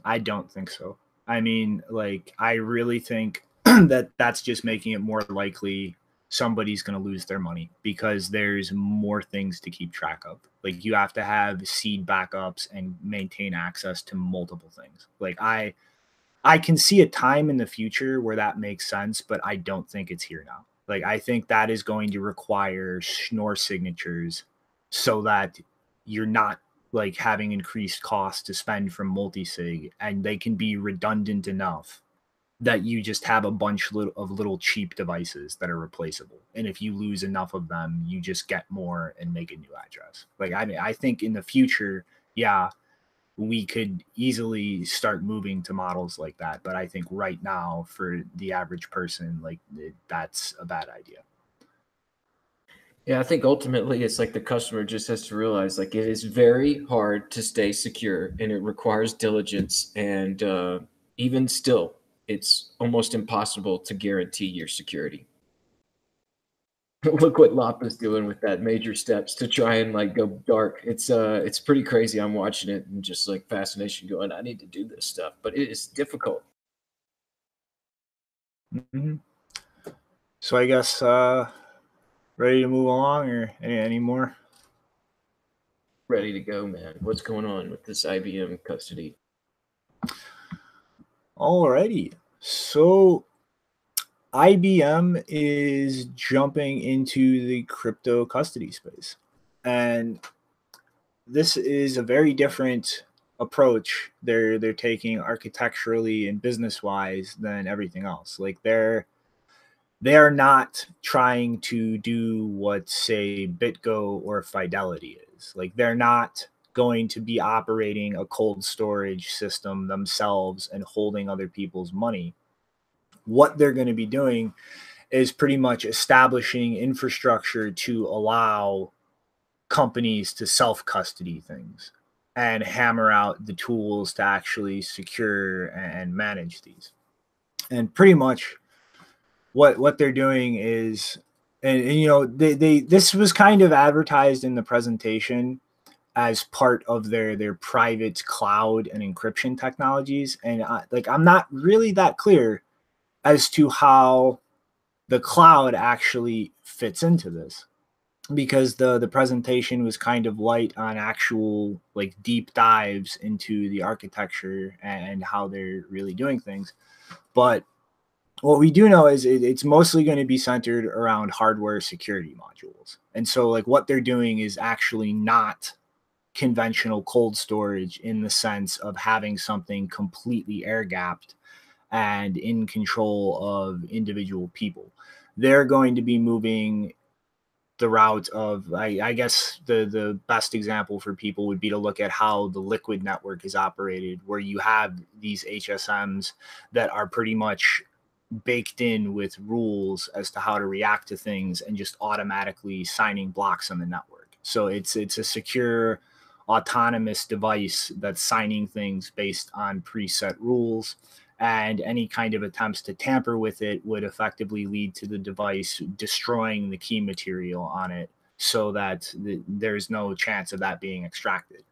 I don't think so. I mean, like, I really think that that's just making it more likely somebody's going to lose their money because there's more things to keep track of. Like, you have to have seed backups and maintain access to multiple things. Like, I can see a time in the future where that makes sense, but I don't think it's here now. Like, I think that is going to require Schnorr signatures so that you're not like having increased costs to spend from multi-sig, and they can be redundant enough that you just have a bunch of little cheap devices that are replaceable. And if you lose enough of them, you just get more and make a new address. Like, I mean, I think in the future, yeah, we could easily start moving to models like that. But I think right now, for the average person, like, that's a bad idea. Yeah, I think ultimately it's like the customer just has to realize, like, it is very hard to stay secure and it requires diligence. And even still, it's almost impossible to guarantee your security. Look what Lapa's doing with that, major steps to try and like go dark. It's pretty crazy. I'm watching it and just like fascination going, I need to do this stuff, but it is difficult. Mm-hmm. So I guess ready to move along, or any more? Ready to go, man. What's going on with this IBM custody? Alrighty. So IBM is jumping into the crypto custody space. And this is a very different approach they're taking architecturally and business-wise than everything else. Like, they are not trying to do what, say, BitGo or Fidelity is. Like, they're not going to be operating a cold storage system themselves and holding other people's money. What they're going to be doing is pretty much establishing infrastructure to allow companies to self-custody things and hammer out the tools to actually secure and manage these. And pretty much what they're doing is, and you know, they this was kind of advertised in the presentation as part of their private cloud and encryption technologies. And I'm not really that clear as to how the cloud actually fits into this, because the presentation was kind of light on actual like deep dives into the architecture and how they're really doing things. But what we do know is it's mostly going to be centered around hardware security modules. And so like what they're doing is actually not conventional cold storage in the sense of having something completely air gapped and in control of individual people. They're going to be moving the route of, I guess the best example for people would be to look at how the Liquid network is operated, where you have these HSMs that are pretty much baked in with rules as to how to react to things and just automatically signing blocks on the network. So it's a secure, autonomous device that's signing things based on preset rules, and any kind of attempts to tamper with it would effectively lead to the device destroying the key material on it, so that there's no chance of that being extracted.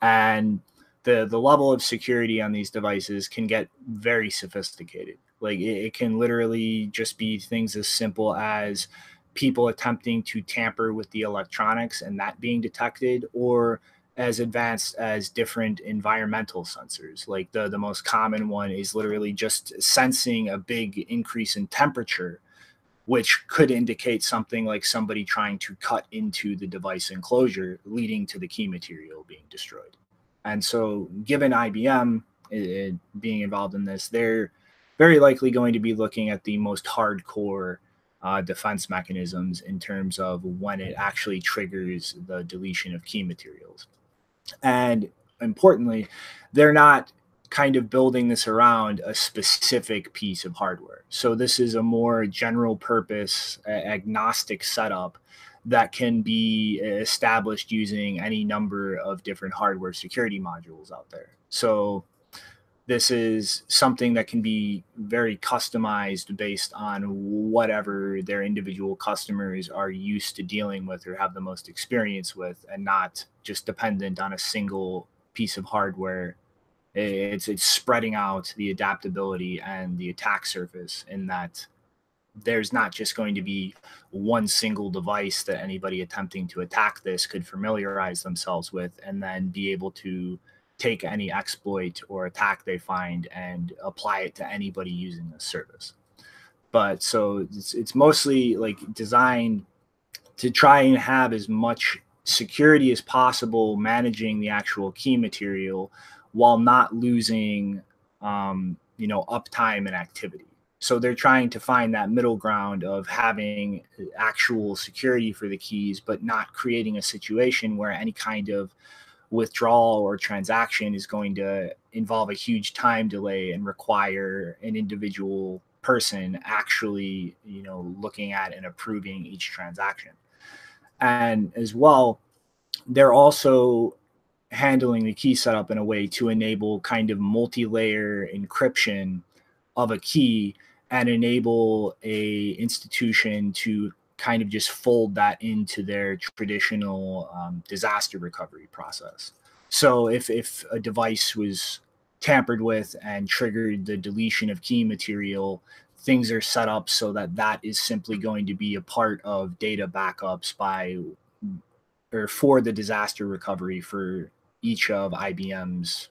And the level of security on these devices can get very sophisticated. Like, it can literally just be things as simple as people attempting to tamper with the electronics and that being detected, or as advanced as different environmental sensors. Like the most common one is literally just sensing a big increase in temperature, which could indicate something like somebody trying to cut into the device enclosure, leading to the key material being destroyed. And so given IBM being involved in this, they're very likely going to be looking at the most hardcore defense mechanisms in terms of when it actually triggers the deletion of key materials. And importantly, they're not kind of building this around a specific piece of hardware. So this is a more general purpose, agnostic setup that can be established using any number of different hardware security modules out there. So this is something that can be very customized based on whatever their individual customers are used to dealing with or have the most experience with, and not just dependent on a single piece of hardware. It's spreading out the adaptability and the attack surface, in that there's not just going to be one single device that anybody attempting to attack this could familiarize themselves with and then be able to take any exploit or attack they find and apply it to anybody using this service. But so it's mostly like designed to try and have as much security as possible, managing the actual key material while not losing, uptime and activity. So they're trying to find that middle ground of having actual security for the keys, but not creating a situation where any kind of withdrawal or transaction is going to involve a huge time delay and require an individual person actually, looking at and approving each transaction. And as well, they're also handling the key setup in a way to enable kind of multi-layer encryption of a key and enable a institution to kind of just fold that into their traditional disaster recovery process. So if a device was tampered with and triggered the deletion of key material, things are set up so that that is simply going to be a part of data backups for the disaster recovery for each of IBM's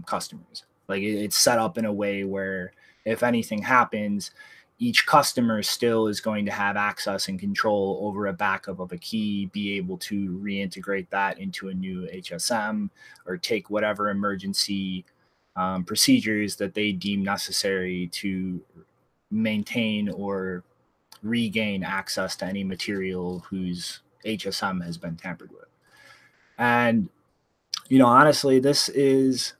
customers. Like it's set up in a way where if anything happens, each customer still is going to have access and control over a backup of a key, be able to reintegrate that into a new HSM or take whatever emergency procedures that they deem necessary to maintain or regain access to any material whose HSM has been tampered with. And, honestly, this is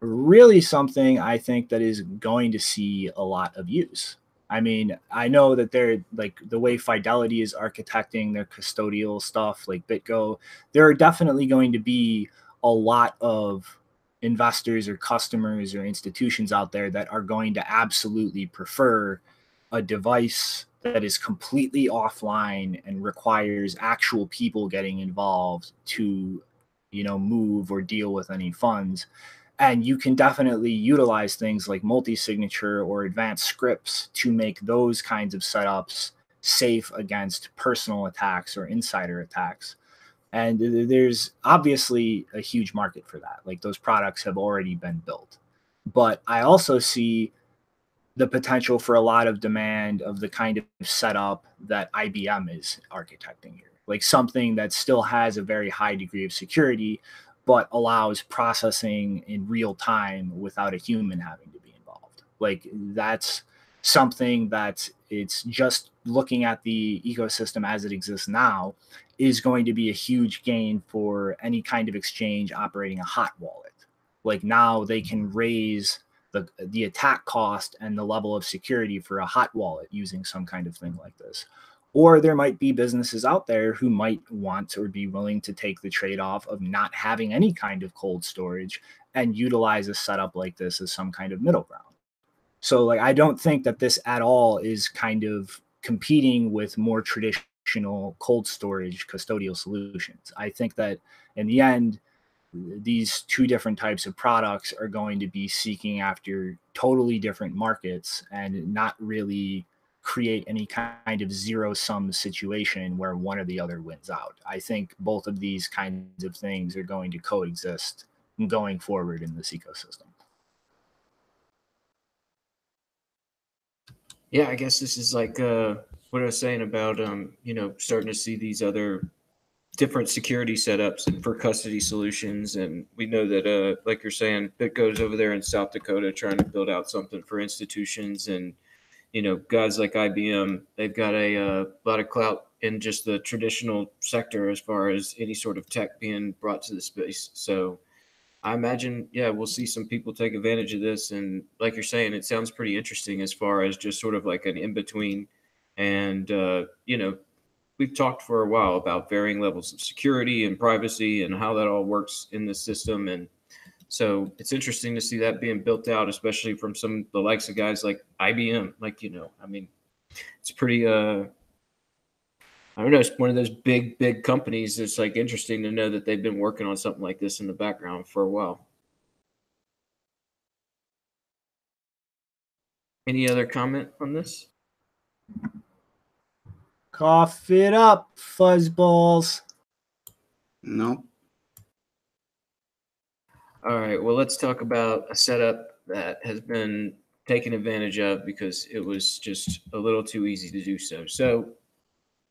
really something I think that is going to see a lot of use. I mean, I know that they're like the way Fidelity is architecting their custodial stuff, like BitGo, there are definitely going to be a lot of investors or customers or institutions out there that are going to absolutely prefer a device that is completely offline and requires actual people getting involved to, move or deal with any funds. And you can definitely utilize things like multi-signature or advanced scripts to make those kinds of setups safe against personal attacks or insider attacks. And there's obviously a huge market for that. Like those products have already been built. But I also see the potential for a lot of demand of the kind of setup that IBM is architecting here. Like something that still has a very high degree of security, but allows processing in real time without a human having to be involved. Like that's something that it's just looking at the ecosystem as it exists now is going to be a huge gain for any kind of exchange operating a hot wallet. Like now they can raise the attack cost and the level of security for a hot wallet using some kind of thing like this. Or there might be businesses out there who might want or be willing to take the trade-off of not having any kind of cold storage and utilize a setup like this as some kind of middle ground. So like, I don't think that this at all is kind of competing with more traditional cold storage custodial solutions. I think that in the end, these two different types of products are going to be seeking after totally different markets and not really create any kind of zero-sum situation where one or the other wins out. I think both of these kinds of things are going to coexist going forward in this ecosystem. Yeah, I guess this is like what I was saying about starting to see these other different security setups and for custody solutions. And we know that like you're saying, BitGo's over there in South Dakota trying to build out something for institutions, and guys like IBM, they've got a lot of clout in just the traditional sector as far as any sort of tech being brought to the space. So I imagine, we'll see some people take advantage of this. And like you're saying, it sounds pretty interesting as far as just sort of like an in-between and, we've talked for a while about varying levels of security and privacy and how that all works in the system. And so it's interesting to see that being built out, especially from the likes of guys like IBM. Like, I mean, it's pretty, I don't know, it's one of those big companies. It's like interesting to know that they've been working on something like this in the background for a while. Any other comment on this? Cough it up, fuzzballs. No. All right, well, let's talk about a setup that has been taken advantage of because it was just a little too easy to do so. So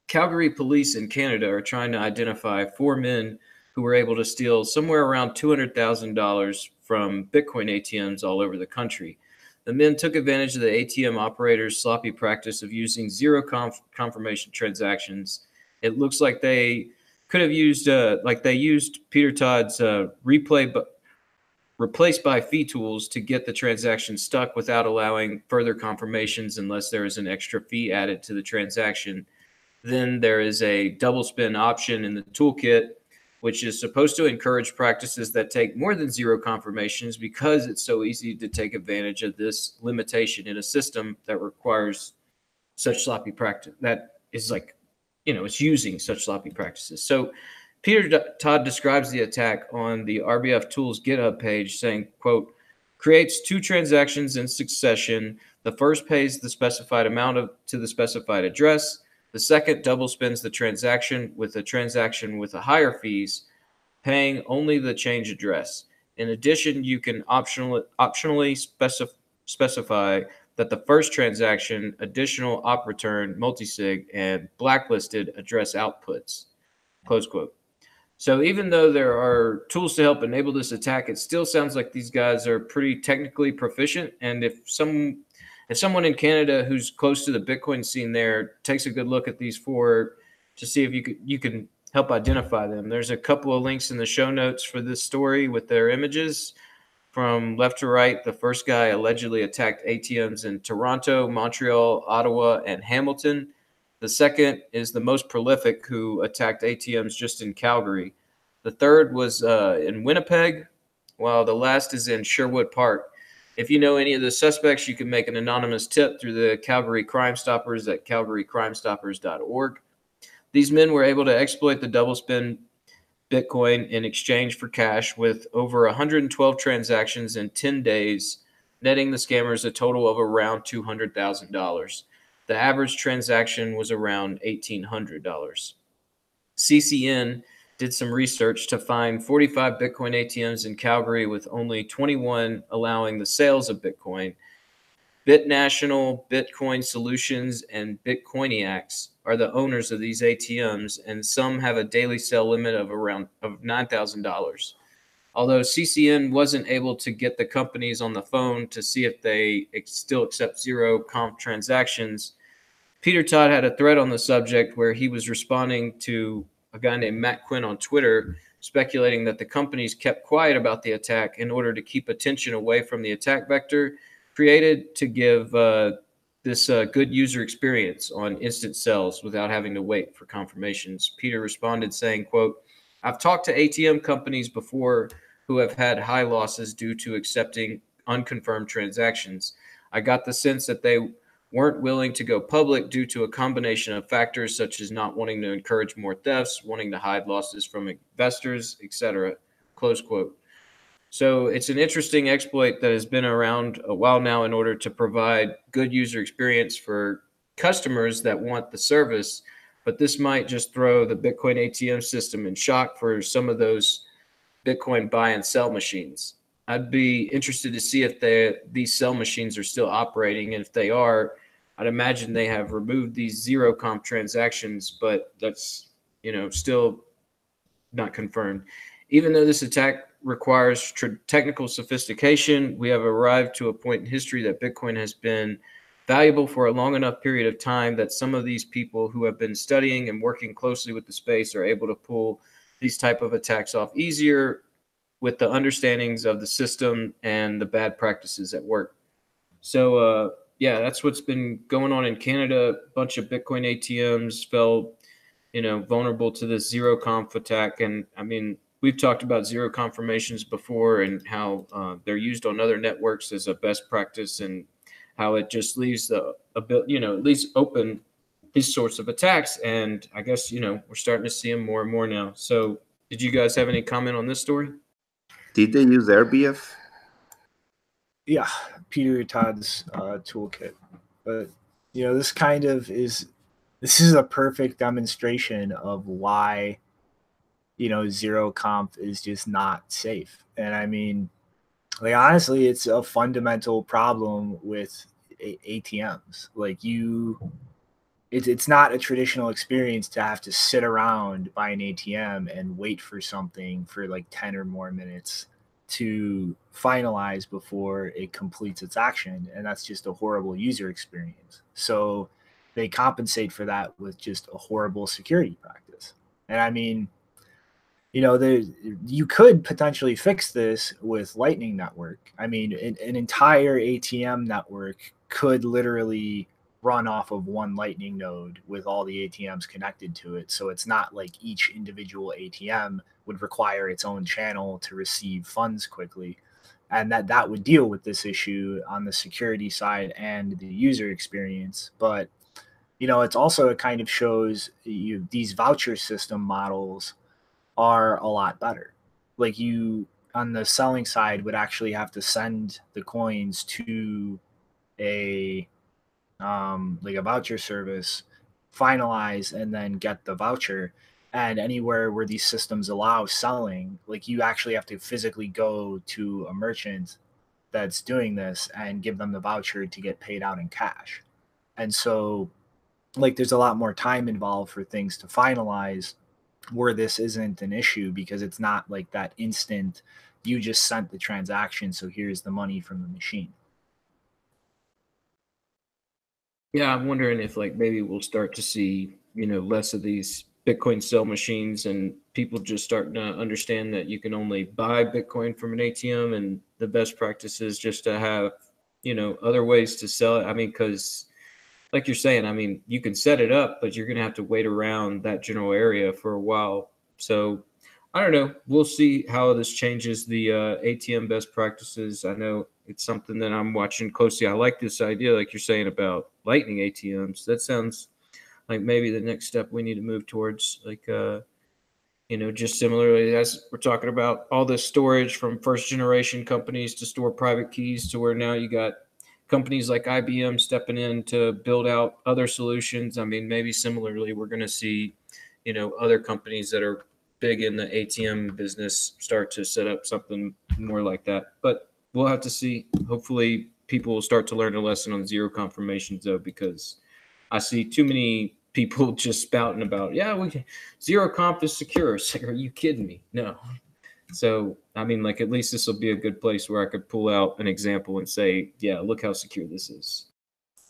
Calgary police in Canada are trying to identify 4 men who were able to steal somewhere around $200,000 from Bitcoin ATMs all over the country. The men took advantage of the ATM operators' sloppy practice of using zero confirmation transactions. It looks like they could have used, they used Peter Todd's replaced by fee tools to get the transaction stuck without allowing further confirmations unless there is an extra fee added to the transaction. Then there is a double spend option in the toolkit, which is supposed to encourage practices that take more than zero confirmations because it's so easy to take advantage of this limitation in a system that requires such sloppy practice. That is like, it's using such sloppy practices. So Peter Todd describes the attack on the RBF Tools GitHub page saying, quote, creates 2 transactions in succession. The first pays the specified amount to the specified address. The second double spends the transaction with a higher fees, paying only the change address. In addition, you can optionally specify that the first transaction, additional op return, multisig, and blacklisted address outputs, close quote. So even though there are tools to help enable this attack, it still sounds like these guys are pretty technically proficient. And if someone in Canada who's close to the Bitcoin scene there takes a good look at these 4 to see if you can help identify them. There's a couple of links in the show notes for this story with their images. From left to right, the first guy allegedly attacked ATMs in Toronto, Montreal, Ottawa, and Hamilton. The second is the most prolific, who attacked ATMs just in Calgary. The third was in Winnipeg, while the last is in Sherwood Park. If you know any of the suspects, you can make an anonymous tip through the Calgary Crime Stoppers at calgarycrimestoppers.org. These men were able to exploit the double spend Bitcoin in exchange for cash with over 112 transactions in 10 days, netting the scammers a total of around $200,000. The average transaction was around $1,800. CCN did some research to find 45 Bitcoin ATMs in Calgary with only 21 allowing the sales of Bitcoin. BitNational, Bitcoin Solutions, and Bitcoiniacs are the owners of these ATMs, and some have a daily sale limit of around $9,000. Although CCN wasn't able to get the companies on the phone to see if they still accept zero conf transactions, Peter Todd had a thread on the subject where he was responding to a guy named Matt Quinn on Twitter, speculating that the companies kept quiet about the attack in order to keep attention away from the attack vector created to give this good user experience on instant sales without having to wait for confirmations. Peter responded saying, quote, I've talked to ATM companies before who have had high losses due to accepting unconfirmed transactions. I got the sense that they weren't willing to go public due to a combination of factors such as not wanting to encourage more thefts, wanting to hide losses from investors, etc. Close quote. So it's an interesting exploit that has been around a while now in order to provide good user experience for customers that want the service. But this might just throw the Bitcoin ATM system in shock for some of those Bitcoin buy and sell machines. I'd be interested to see if these sell machines are still operating. And if they are, I'd imagine they have removed these zero comp transactions, but that's, still not confirmed. Even though this attack requires technical sophistication, we have arrived to a point in history that Bitcoin has been valuable for a long enough period of time that some of these people who have been studying and working closely with the space are able to pull these type of attacks off easier with the understandings of the system and the bad practices at work. So, that's what's been going on in Canada. A bunch of Bitcoin ATMs fell vulnerable to this zero conf attack. And I mean, we've talked about zero confirmations before and how they're used on other networks as a best practice, and how it just leaves at least open these sorts of attacks. And I guess, we're starting to see them more and more now. So did you guys have any comment on this story? Did they use RBF? Yeah, Peter Todd's toolkit. But this is a perfect demonstration of why zero conf is just not safe. And I mean, like, honestly, it's a fundamental problem with ATMs. Like, it's not a traditional experience to have to sit around by an ATM and wait for something for like 10 or more minutes to finalize before it completes its action. And that's just a horrible user experience. So they compensate for that with just a horrible security practice. And I mean, you could potentially fix this with Lightning Network. I mean, an entire ATM network could literally run off of one Lightning node with all the ATMs connected to it. So it's not like each individual ATM would require its own channel to receive funds quickly. And that would deal with this issue on the security side and the user experience. But, it's also, it kind of shows these voucher system models are a lot better. Like, you on the selling side would actually have to send the coins to a voucher service, finalize, and then get the voucher. And anywhere where these systems allow selling, like, you actually have to physically go to a merchant that's doing this and give them the voucher to get paid out in cash. And so, like, there's a lot more time involved for things to finalize, where this isn't an issue, because it's not like that instant, you just sent the transaction, so here's the money from the machine. Yeah, I'm wondering if maybe we'll start to see, less of these Bitcoin sell machines, and people just starting to understand that you can only buy Bitcoin from an ATM, and the best practice is just to have, other ways to sell it. I mean, because like you're saying, I mean, you can set it up, but you're going to have to wait around that general area for a while. So I don't know. We'll see how this changes the ATM best practices. I know it's something that I'm watching closely. I like this idea, like you're saying, about Lightning ATMs. That sounds like maybe the next step we need to move towards, just similarly as we're talking about all this storage from first generation companies to store private keys, to where now you got companies like IBM stepping in to build out other solutions. I mean, maybe similarly, we're going to see, other companies that are big in the ATM business start to set up something more like that. But we'll have to see. Hopefully, people will start to learn a lesson on zero confirmations, though, because I see too many people just spouting about, zero conf is secure. It's like, are you kidding me? No. So, I mean, at least this will be a good place where I could pull out an example and say, yeah, look how secure this is.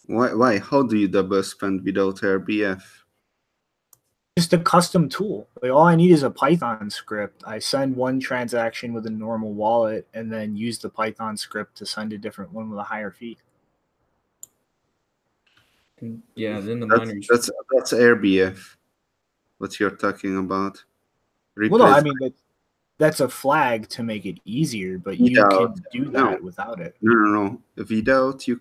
Why? How do you double spend without RBF? Just a custom tool. Like, all I need is a Python script. I send one transaction with a normal wallet and then use the Python script to send a different one with a higher fee. Yeah, then the miners. That's RBF. What you're talking about? Well, no, I mean, that's a flag to make it easier, but you can do that without it. No. Without, you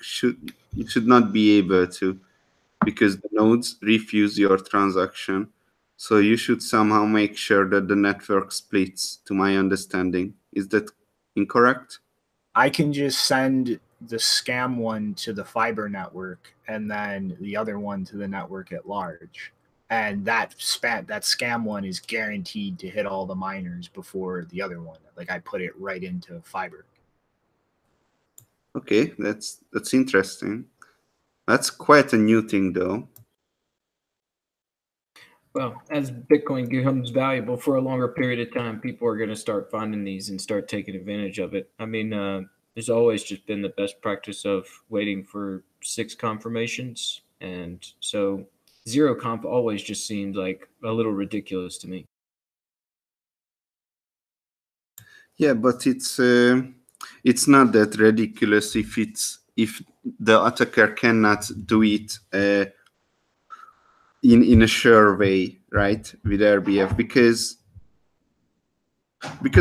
should not be able to, because the nodes refuse your transaction. So you should somehow make sure that the network splits, to my understanding. Is that incorrect? I can just send the scam one to the fiber network and then the other one to the network at large. And that scam one is guaranteed to hit all the miners before the other one. Like, I put it right into fiber. Okay, that's interesting. That's quite a new thing, though. Well, as Bitcoin becomes valuable for a longer period of time, people are going to start finding these and start taking advantage of it. I mean, there's always just been the best practice of waiting for 6 confirmations. And so zero conf always just seemed like a little ridiculous to me. Yeah, but it's not that ridiculous if the attacker cannot do it in a sure way, right, with RBF, because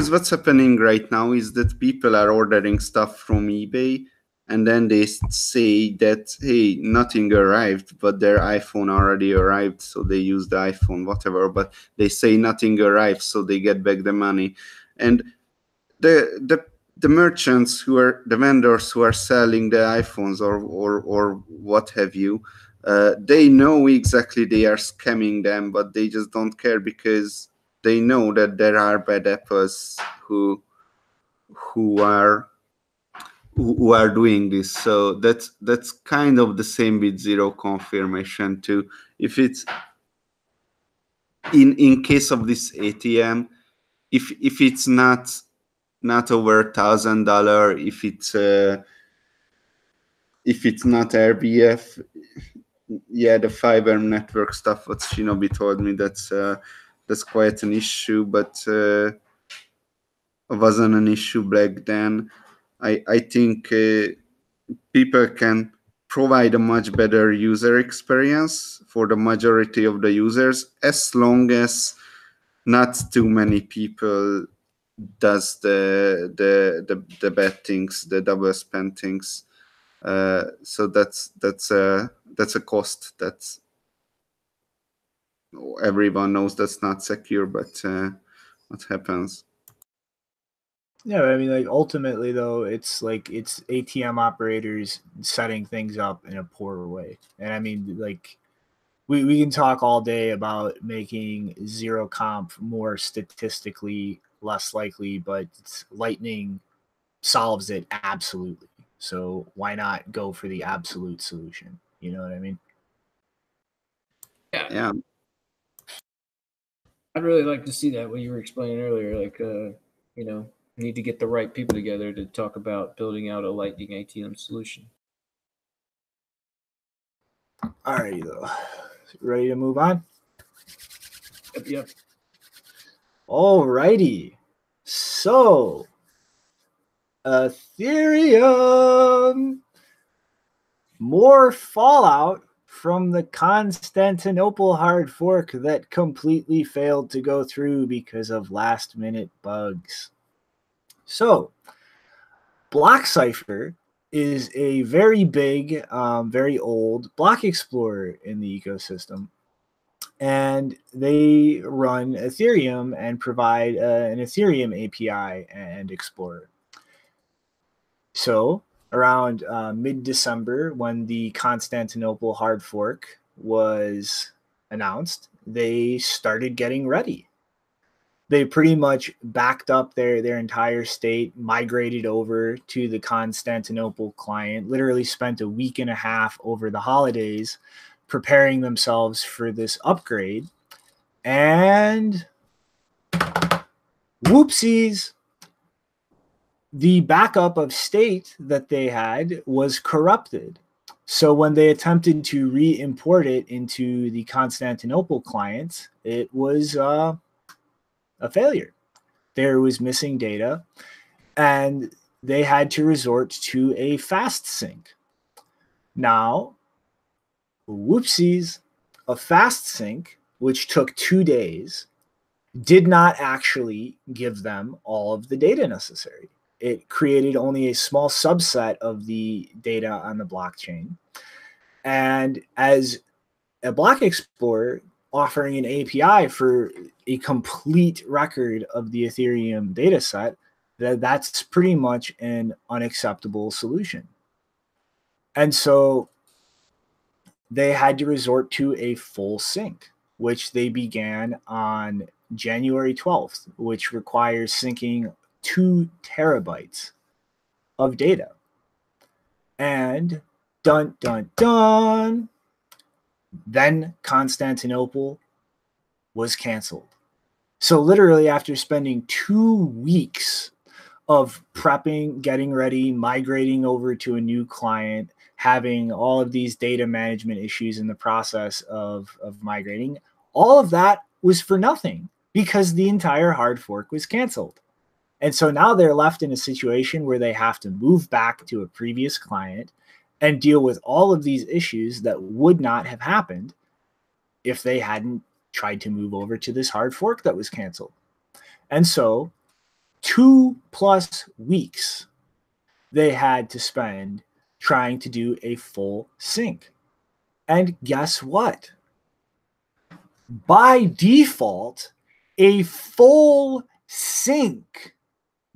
what's happening right now is that people are ordering stuff from eBay, and then they say that, hey, nothing arrived, but their iPhone already arrived, so they use the iPhone, whatever, but they say nothing arrived, so they get back the money. And the merchants who are the vendors who are selling the iPhones or what have you, they know exactly they are scamming them, but they just don't care because they know that there are bad apples who are doing this. So that's kind of the same with zero confirmation too. If it's in case of this ATM, if it's not over $1,000, if it's not RBF, yeah, the fiber network stuff what Shinobi told me, that's quite an issue, but wasn't an issue back then. I think people can provide a much better user experience for the majority of the users, as long as not too many people does the bad things, the double spend things. So that's a cost that everyone knows that's not secure, but what happens? Yeah, I mean, like, ultimately though, it's ATM operators setting things up in a poor way. And I mean, like, we can talk all day about making zero comp more statistically less likely, but Lightning solves it absolutely. So why not go for the absolute solution? You know what I mean? Yeah. I'd really like to see that, what you were explaining earlier, like, you know, need to get the right people together to talk about building out a Lightning ATM solution. Alrighty though. Ready to move on? Yep. Alrighty. So Ethereum. More fallout from the Constantinople hard fork that completely failed to go through because of last-minute bugs. So, Block Cipher is a very big, very old block explorer in the ecosystem. And they run Ethereum and provide an Ethereum API and explorer. So, around mid-December, when the Constantinople hard fork was announced, they started getting ready. They pretty much backed up their entire state, migrated over to the Constantinople client, literally spent a week and a half over the holidays preparing themselves for this upgrade. And whoopsies, the backup of state that they had was corrupted. So when they attempted to re-import it into the Constantinople client, it was a failure. There was missing data, and they had to resort to a fast sync. Now, whoopsies, a fast sync, which took 2 days, did not actually give them all of the data necessary. It created only a small subset of the data on the blockchain. And as a block explorer offering an API for a complete record of the Ethereum data set, that's pretty much an unacceptable solution. And so they had to resort to a full sync, which they began on January 12th, which requires syncing 2 terabytes of data. And dun, dun, dun, then Constantinople was canceled. So literally after spending 2 weeks of prepping, getting ready, migrating over to a new client, having all of these data management issues in the process of migrating, all of that was for nothing because the entire hard fork was canceled. And so now they're left in a situation where they have to move back to a previous client and deal with all of these issues that would not have happened if they hadn't tried to move over to this hard fork that was canceled. And so 2+ weeks they had to spend trying to do a full sync. And guess what? By default, a full sync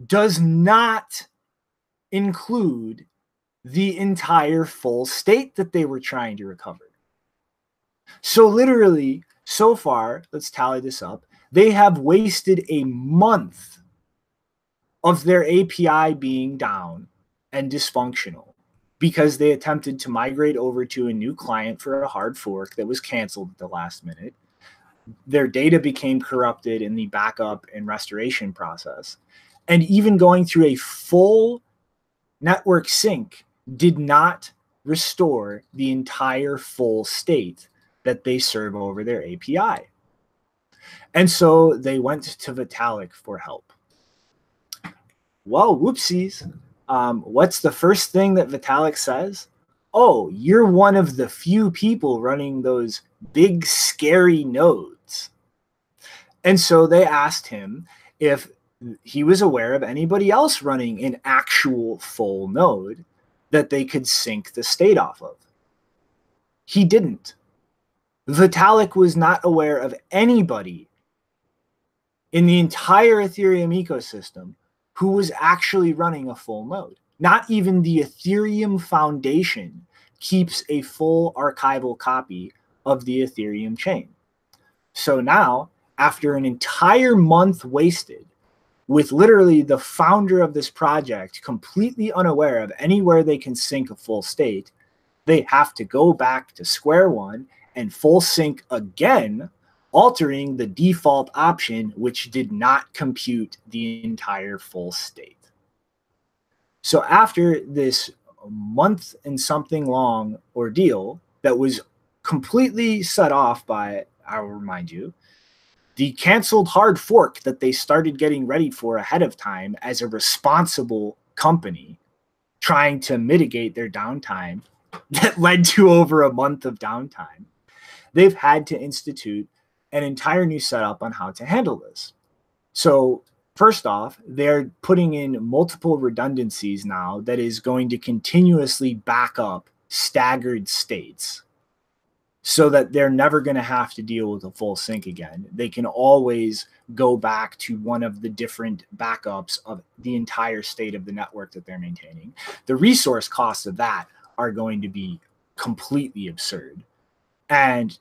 does not include the entire full state that they were trying to recover. So literally, so far, let's tally this up, they have wasted a month of their API being down and dysfunctional because they attempted to migrate over to a new client for a hard fork that was canceled at the last minute. Their data became corrupted in the backup and restoration process. And even going through a full network sync did not restore the entire full state that they serve over their API. And so they went to Vitalik for help. Well, whoopsies. What's the first thing that Vitalik says? Oh, you're one of the few people running those big, scary nodes. And so they asked him if he was aware of anybody else running an actual full node that they could sync the state off of. He didn't. Vitalik was not aware of anybody in the entire Ethereum ecosystem who was actually running a full node. Not even the Ethereum Foundation keeps a full archival copy of the Ethereum chain. So now, after an entire month wasted, with literally the founder of this project completely unaware of anywhere they can sync a full state, they have to go back to square one and full sync again, altering the default option, which did not compute the entire full state. So after this month and something long ordeal that was completely set off by, I'll remind you, the canceled hard fork that they started getting ready for ahead of time as a responsible company trying to mitigate their downtime that led to over a month of downtime, they've had to institute an entire new setup on how to handle this. So first off, they're putting in multiple redundancies now that is going to continuously back up staggered states so that they're never going to have to deal with a full sync again. They can always go back to one of the different backups of the entire state of the network that they're maintaining. The resource costs of that are going to be completely absurd. And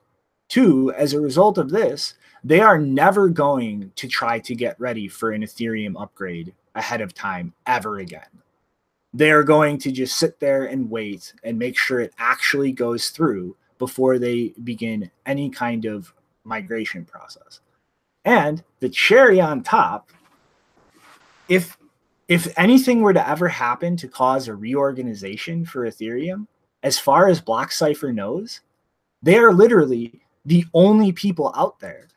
two, as a result of this, they are never going to try to get ready for an Ethereum upgrade ahead of time ever again. They are going to just sit there and wait and make sure it actually goes through before they begin any kind of migration process. And the cherry on top, if anything were to ever happen to cause a reorganization for Ethereum, as far as BlockCypher knows, they are literally the only people out there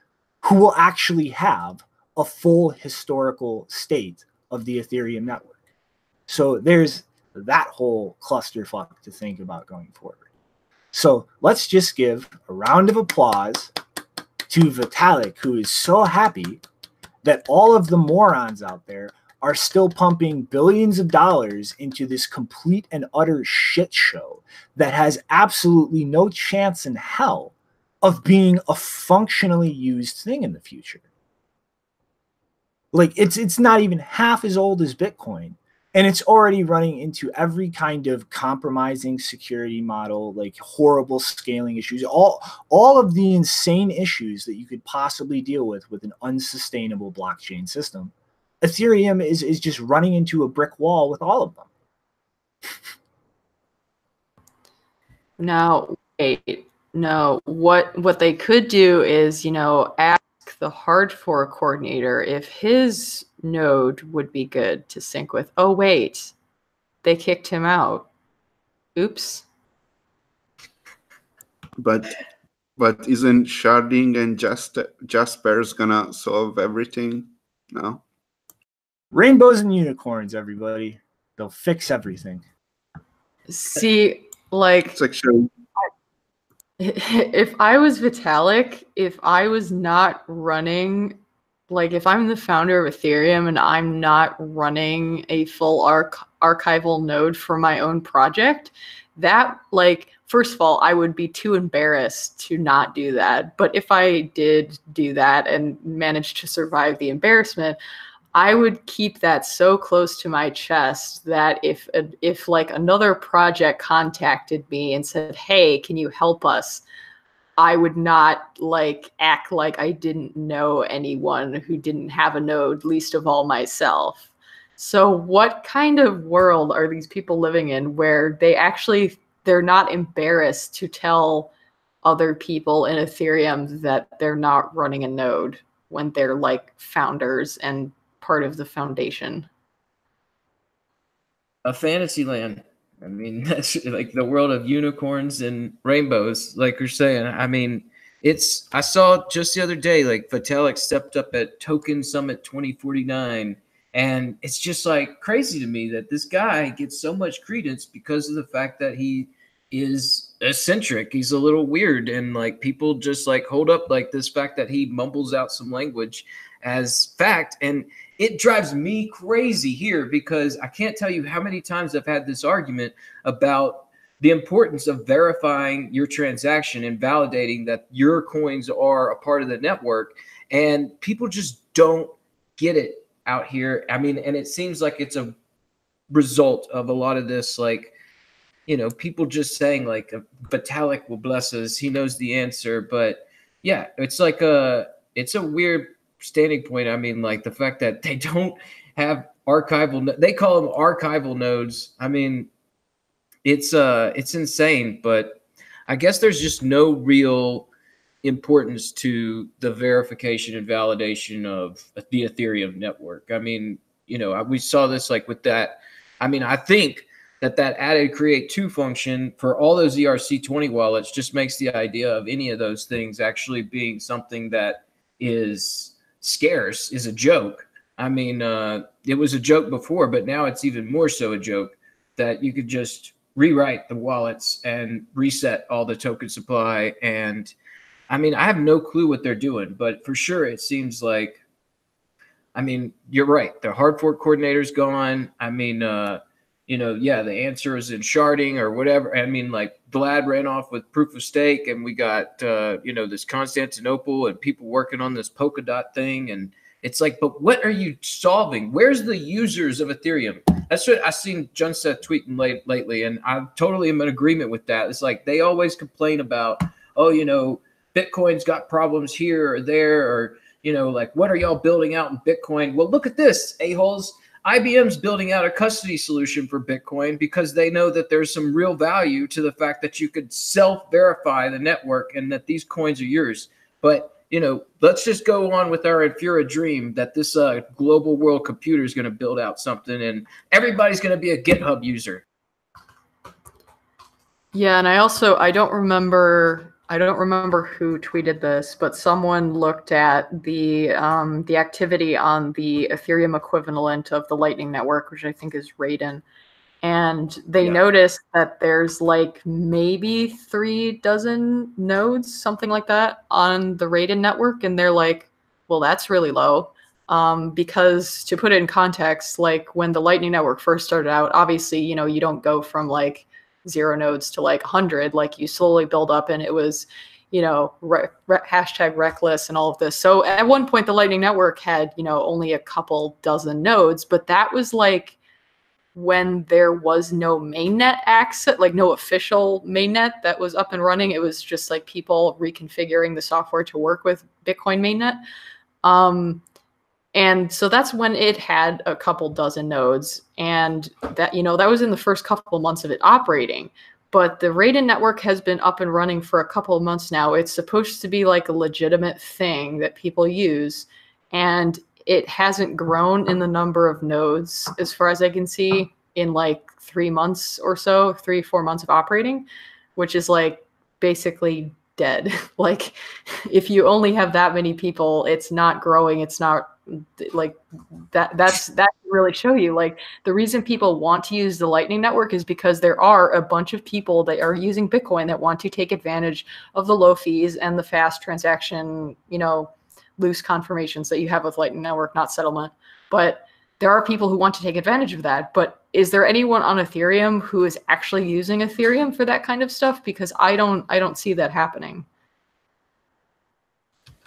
who will actually have a full historical state of the Ethereum network. So there's that whole clusterfuck to think about going forward. So let's just give a round of applause to Vitalik, who is so happy that all of the morons out there are still pumping billions of dollars into this complete and utter shit show that has absolutely no chance in hell of being a functionally used thing in the future. Like it's not even half as old as Bitcoin. And it's already running into every kind of compromising security model, like horrible scaling issues, all of the insane issues that you could possibly deal with an unsustainable blockchain system. Ethereum is just running into a brick wall with all of them. Now, wait, no, what they could do is, ask the hard fork coordinator if his node would be good to sync with. Oh, wait, they kicked him out. Oops. But isn't sharding and Jasper's gonna solve everything? No. Rainbows and unicorns, everybody. They'll fix everything. See, like, It's actually If I was Vitalik, if I was not running, like if I'm the founder of Ethereum and I'm not running a full archival node for my own project, that, like, first of all, I would be too embarrassed to not do that. But if I did do that and managed to survive the embarrassment, I would keep that so close to my chest that if like another project contacted me and said, "Hey, can you help us?" I would not like act like I didn't know anyone who didn't have a node, least of all myself. So what kind of world are these people living in where they're not embarrassed to tell other people in Ethereum that they're not running a node when they're like founders and part of the foundation? A fantasy land. I mean, that's like the world of unicorns and rainbows, like you're saying. I mean, I saw just the other day, like Vitalik stepped up at Token Summit 2049. And it's just like crazy to me that this guy gets so much credence because of the fact that he is eccentric. He's a little weird. And like people just like hold up like this fact that he mumbles out some language as fact. And it drives me crazy here because I can't tell you how many times I've had this argument about the importance of verifying your transaction and validating that your coins are a part of the network. And people just don't get it out here. I mean, and it seems like it's a result of a lot of this, like, you know, people just saying like Vitalik will bless us. He knows the answer. But yeah, it's like it's a weird standing point. I mean, like the fact that they don't have archival, they call them archival nodes. I mean, it's insane, but I guess there's just no real importance to the verification and validation of the Ethereum network. I mean, you know, we saw this like with that. I mean, I think that added create to function for all those ERC20 wallets just makes the idea of any of those things actually being something that is scarce is a joke. I mean, it was a joke before, but now it's even more so a joke that you could just rewrite the wallets and reset all the token supply. And I mean, I have no clue what they're doing, but for sure it seems like, I mean, you're right. The hard fork coordinator's gone. I mean, you know, yeah, the answer is in sharding or whatever. I mean, like Vlad ran off with proof of stake, and we got, you know, this Constantinople and people working on this Polkadot thing. And it's like, but what are you solving? Where's the users of Ethereum? That's what I've seen Junseth tweeting lately, and I totally am in agreement with that. It's like they always complain about, oh, you know, Bitcoin's got problems here or there, or, you know, like, what are y'all building out in Bitcoin? Well, look at this, a-holes. IBM's building out a custody solution for Bitcoin because they know that there's some real value to the fact that you could self-verify the network and that these coins are yours. But, you know, let's just go on with our Infura dream that this global world computer is going to build out something and everybody's going to be a GitHub user. Yeah, and I don't remember who tweeted this, but someone looked at the activity on the Ethereum equivalent of the Lightning Network, which I think is Raiden, and they noticed that there's like maybe 36 nodes, something like that, on the Raiden network, and they're like, well, that's really low. Because to put it in context, like when the Lightning Network first started out, obviously, you know, you don't go from like 0 nodes to like 100, like you slowly build up, and it was, you know, hashtag reckless and all of this. So at one point the Lightning Network had, you know, only a couple dozen nodes, but that was like when there was no mainnet access, like no official mainnet that was up and running. It was just like people reconfiguring the software to work with Bitcoin mainnet. And so that's when it had a couple dozen nodes, and that, you know, that was in the first couple of months of it operating. But the Raiden network has been up and running for a couple of months now. It's supposed to be like a legitimate thing that people use, and it hasn't grown in the number of nodes as far as I can see in like 3 months or so, 3-4 months of operating, which is like basically dead. Like if you only have that many people, it's not growing, it's not like that really show you, like, the reason people want to use the Lightning Network is because there are a bunch of people that are using Bitcoin that want to take advantage of the low fees and the fast transaction, you know, loose confirmations that you have with Lightning Network, not settlement. But there are people who want to take advantage of that. But is there anyone on Ethereum who is actually using Ethereum for that kind of stuff? Because I don't see that happening.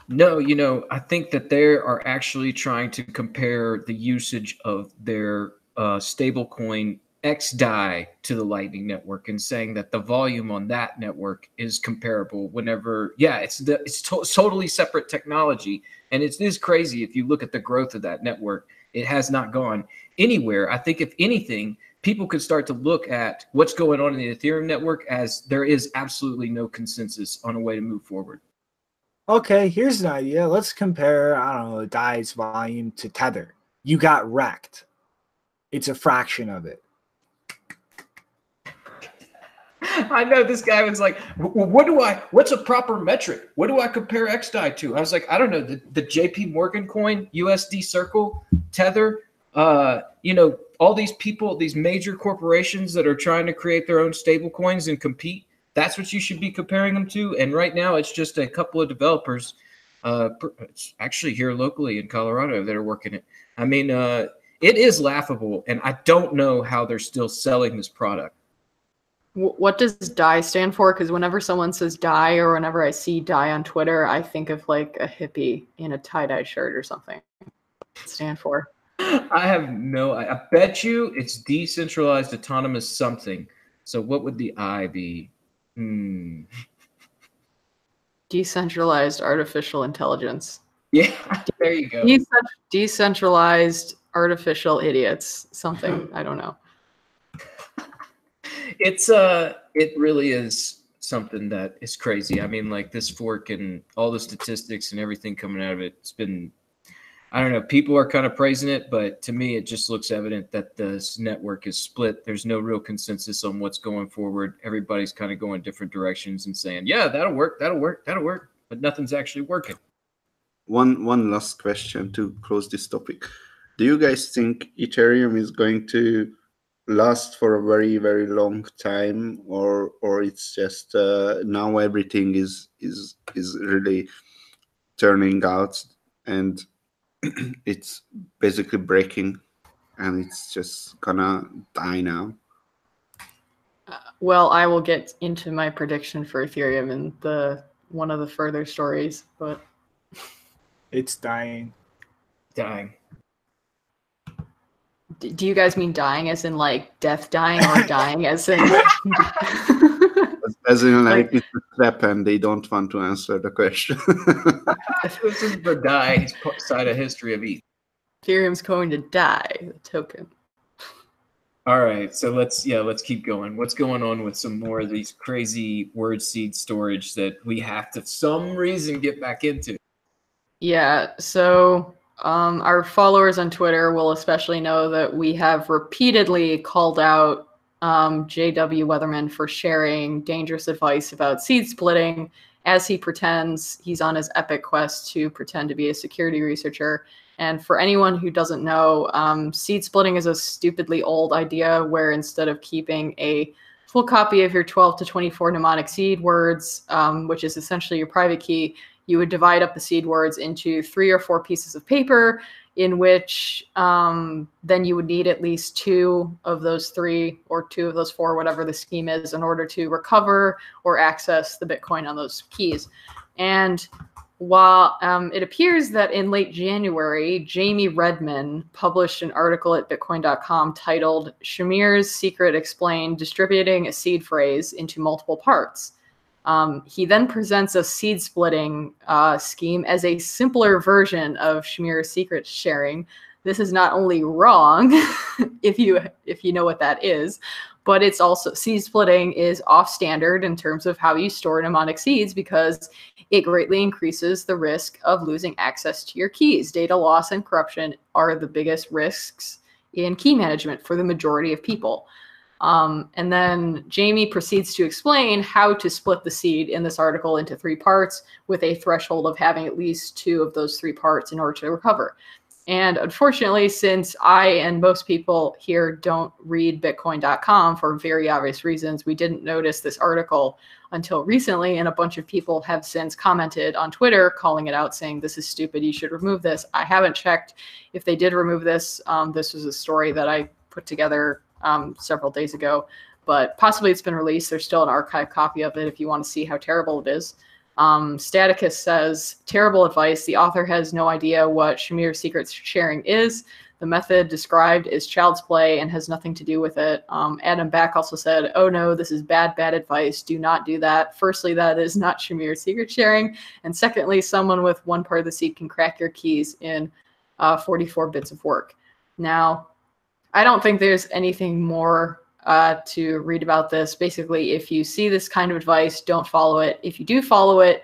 No, you know, I think that they are actually trying to compare the usage of their stablecoin XDAI to the Lightning Network, and saying that the volume on that network is comparable. Whenever, yeah, it's totally separate technology, and it is crazy if you look at the growth of that network. It has not gone anywhere. I think if anything, people could start to look at what's going on in the Ethereum network as there is absolutely no consensus on a way to move forward. Okay, here's an idea. Let's compare, I don't know, DAI's volume to Tether. You got wrecked. It's a fraction of it. I know this guy was like, what's a proper metric? What do I compare XDAI to? I was like, I don't know, the JP Morgan coin, USD Circle, Tether, you know, all these people, these major corporations that are trying to create their own stable coins and compete. That's what you should be comparing them to. And right now it's just a couple of developers, it's actually here locally in Colorado, that are working it. I mean, it is laughable, and I don't know how they're still selling this product. What does DAI stand for? Because whenever someone says DAI, or whenever I see DAI on Twitter, I think of like a hippie in a tie-dye shirt or something. What does it stand for? I have no, I bet you it's decentralized autonomous something. So what would the I be? Decentralized artificial intelligence. Yeah, there you go. Decentralized artificial idiots. Something, I don't know. It really is something that is crazy. I mean, like this fork and all the statistics and everything coming out of it, it's been, I don't know, people are kind of praising it, but to me, it just looks evident that this network is split. There's no real consensus on what's going forward. Everybody's kind of going different directions and saying, yeah, that'll work, but nothing's actually working. One last question to close this topic. Do you guys think Ethereum is going to last for a very, very long time, or it's just now everything is really turning out and it's basically breaking and it's just gonna die now? Well, I will get into my prediction for Ethereum in one of the further stories, but It's dying. Dying. Do you guys mean dying as in like death dying, or dying as in As in, like, it's a trap and they don't want to answer the question. This is the die side of history of ETH. Ethereum's going to die, the token? All right, so let's keep going. What's going on with some more of these crazy word seed storage that we have to, for some reason, get back into? Yeah, so our followers on Twitter will especially know that we have repeatedly called out JW Weatherman for sharing dangerous advice about seed splitting as he pretends he's on his epic quest to pretend to be a security researcher. And for anyone who doesn't know, seed splitting is a stupidly old idea where instead of keeping a full copy of your 12 to 24 mnemonic seed words, which is essentially your private key, you would divide up the seed words into 3 or 4 pieces of paper, in which then you would need at least 2 of those 3 or 2 of those 4, whatever the scheme is, in order to recover or access the Bitcoin on those keys. And while it appears that in late January, Jamie Redman published an article at Bitcoin.com titled "Shamir's Secret Explained: Distributing a Seed Phrase into Multiple Parts." He then presents a seed splitting scheme as a simpler version of Shamir's secret sharing. This is not only wrong, if you know what that is, but it's also, seed splitting is off standard in terms of how you store mnemonic seeds, because it greatly increases the risk of losing access to your keys. Data loss and corruption are the biggest risks in key management for the majority of people. And then Jamie proceeds to explain how to split the seed in this article into 3 parts with a threshold of having at least 2 of those 3 parts in order to recover. And unfortunately, since I and most people here don't read Bitcoin.com for very obvious reasons, we didn't notice this article until recently. And a bunch of people have since commented on Twitter calling it out, saying, this is stupid, you should remove this. I haven't checked if they did remove this. This was a story that I put together several days ago, but possibly it's been released. There's still an archive copy of it if you want to see how terrible it is. Staticus says, terrible advice. The author has no idea what Shamir secret sharing is. The method described is child's play and has nothing to do with it. Adam Back also said, oh no, this is bad advice. Do not do that. Firstly, that is not Shamir secret sharing. And secondly, someone with one part of the seed can crack your keys in 44 bits of work. Now, I don't think there's anything more to read about this. Basically, if you see this kind of advice, don't follow it. If you do follow it,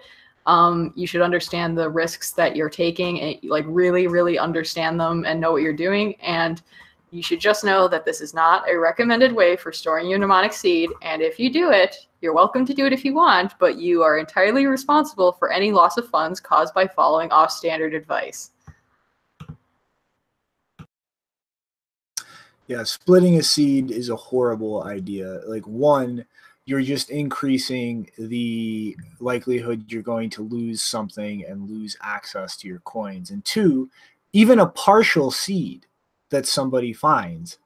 you should understand the risks that you're taking and like really understand them and know what you're doing. And you should just know that this is not a recommended way for storing your mnemonic seed. And if you do it, you're welcome to do it if you want, but you are entirely responsible for any loss of funds caused by following off-standard advice. Yeah, splitting a seed is a horrible idea. Like, one, you're just increasing the likelihood you're going to lose something and lose access to your coins. And two, even a partial seed that somebody finds,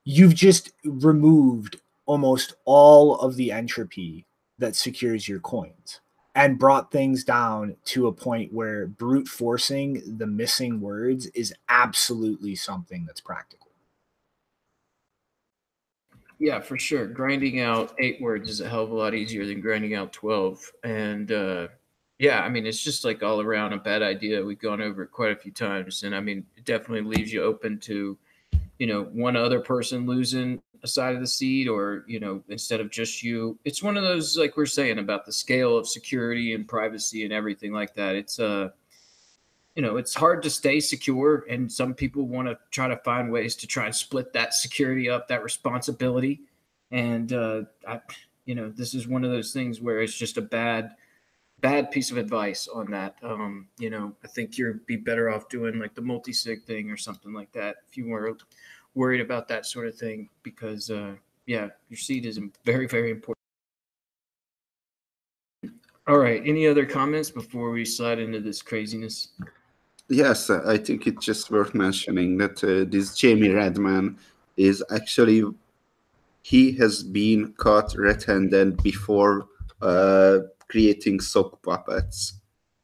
you've just removed almost all of the entropy that secures your coins and brought things down to a point where brute forcing the missing words is absolutely something that's practical. Yeah, for sure. Grinding out 8 words is a hell of a lot easier than grinding out 12. And yeah, I mean, it's just like all around a bad idea. We've gone over it quite a few times. And I mean, it definitely leaves you open to, you know, one other person losing a side of the seed, or, you know, instead of just you. It's one of those, like we're saying about the scale of security and privacy and everything like that. It's you know, it's hard to stay secure, and some people want to try to find ways to try and split that security up, that responsibility. And you know, this is one of those things where it's just a bad piece of advice on that. You know, I think you'd be better off doing like the multi-sig thing or something like that if you were worried about that sort of thing, because yeah, your seed is very important. All right, any other comments before we slide into this craziness? Yes, I think it's just worth mentioning that this Jamie Redman is actually, he has been caught red-handed before creating sock puppets.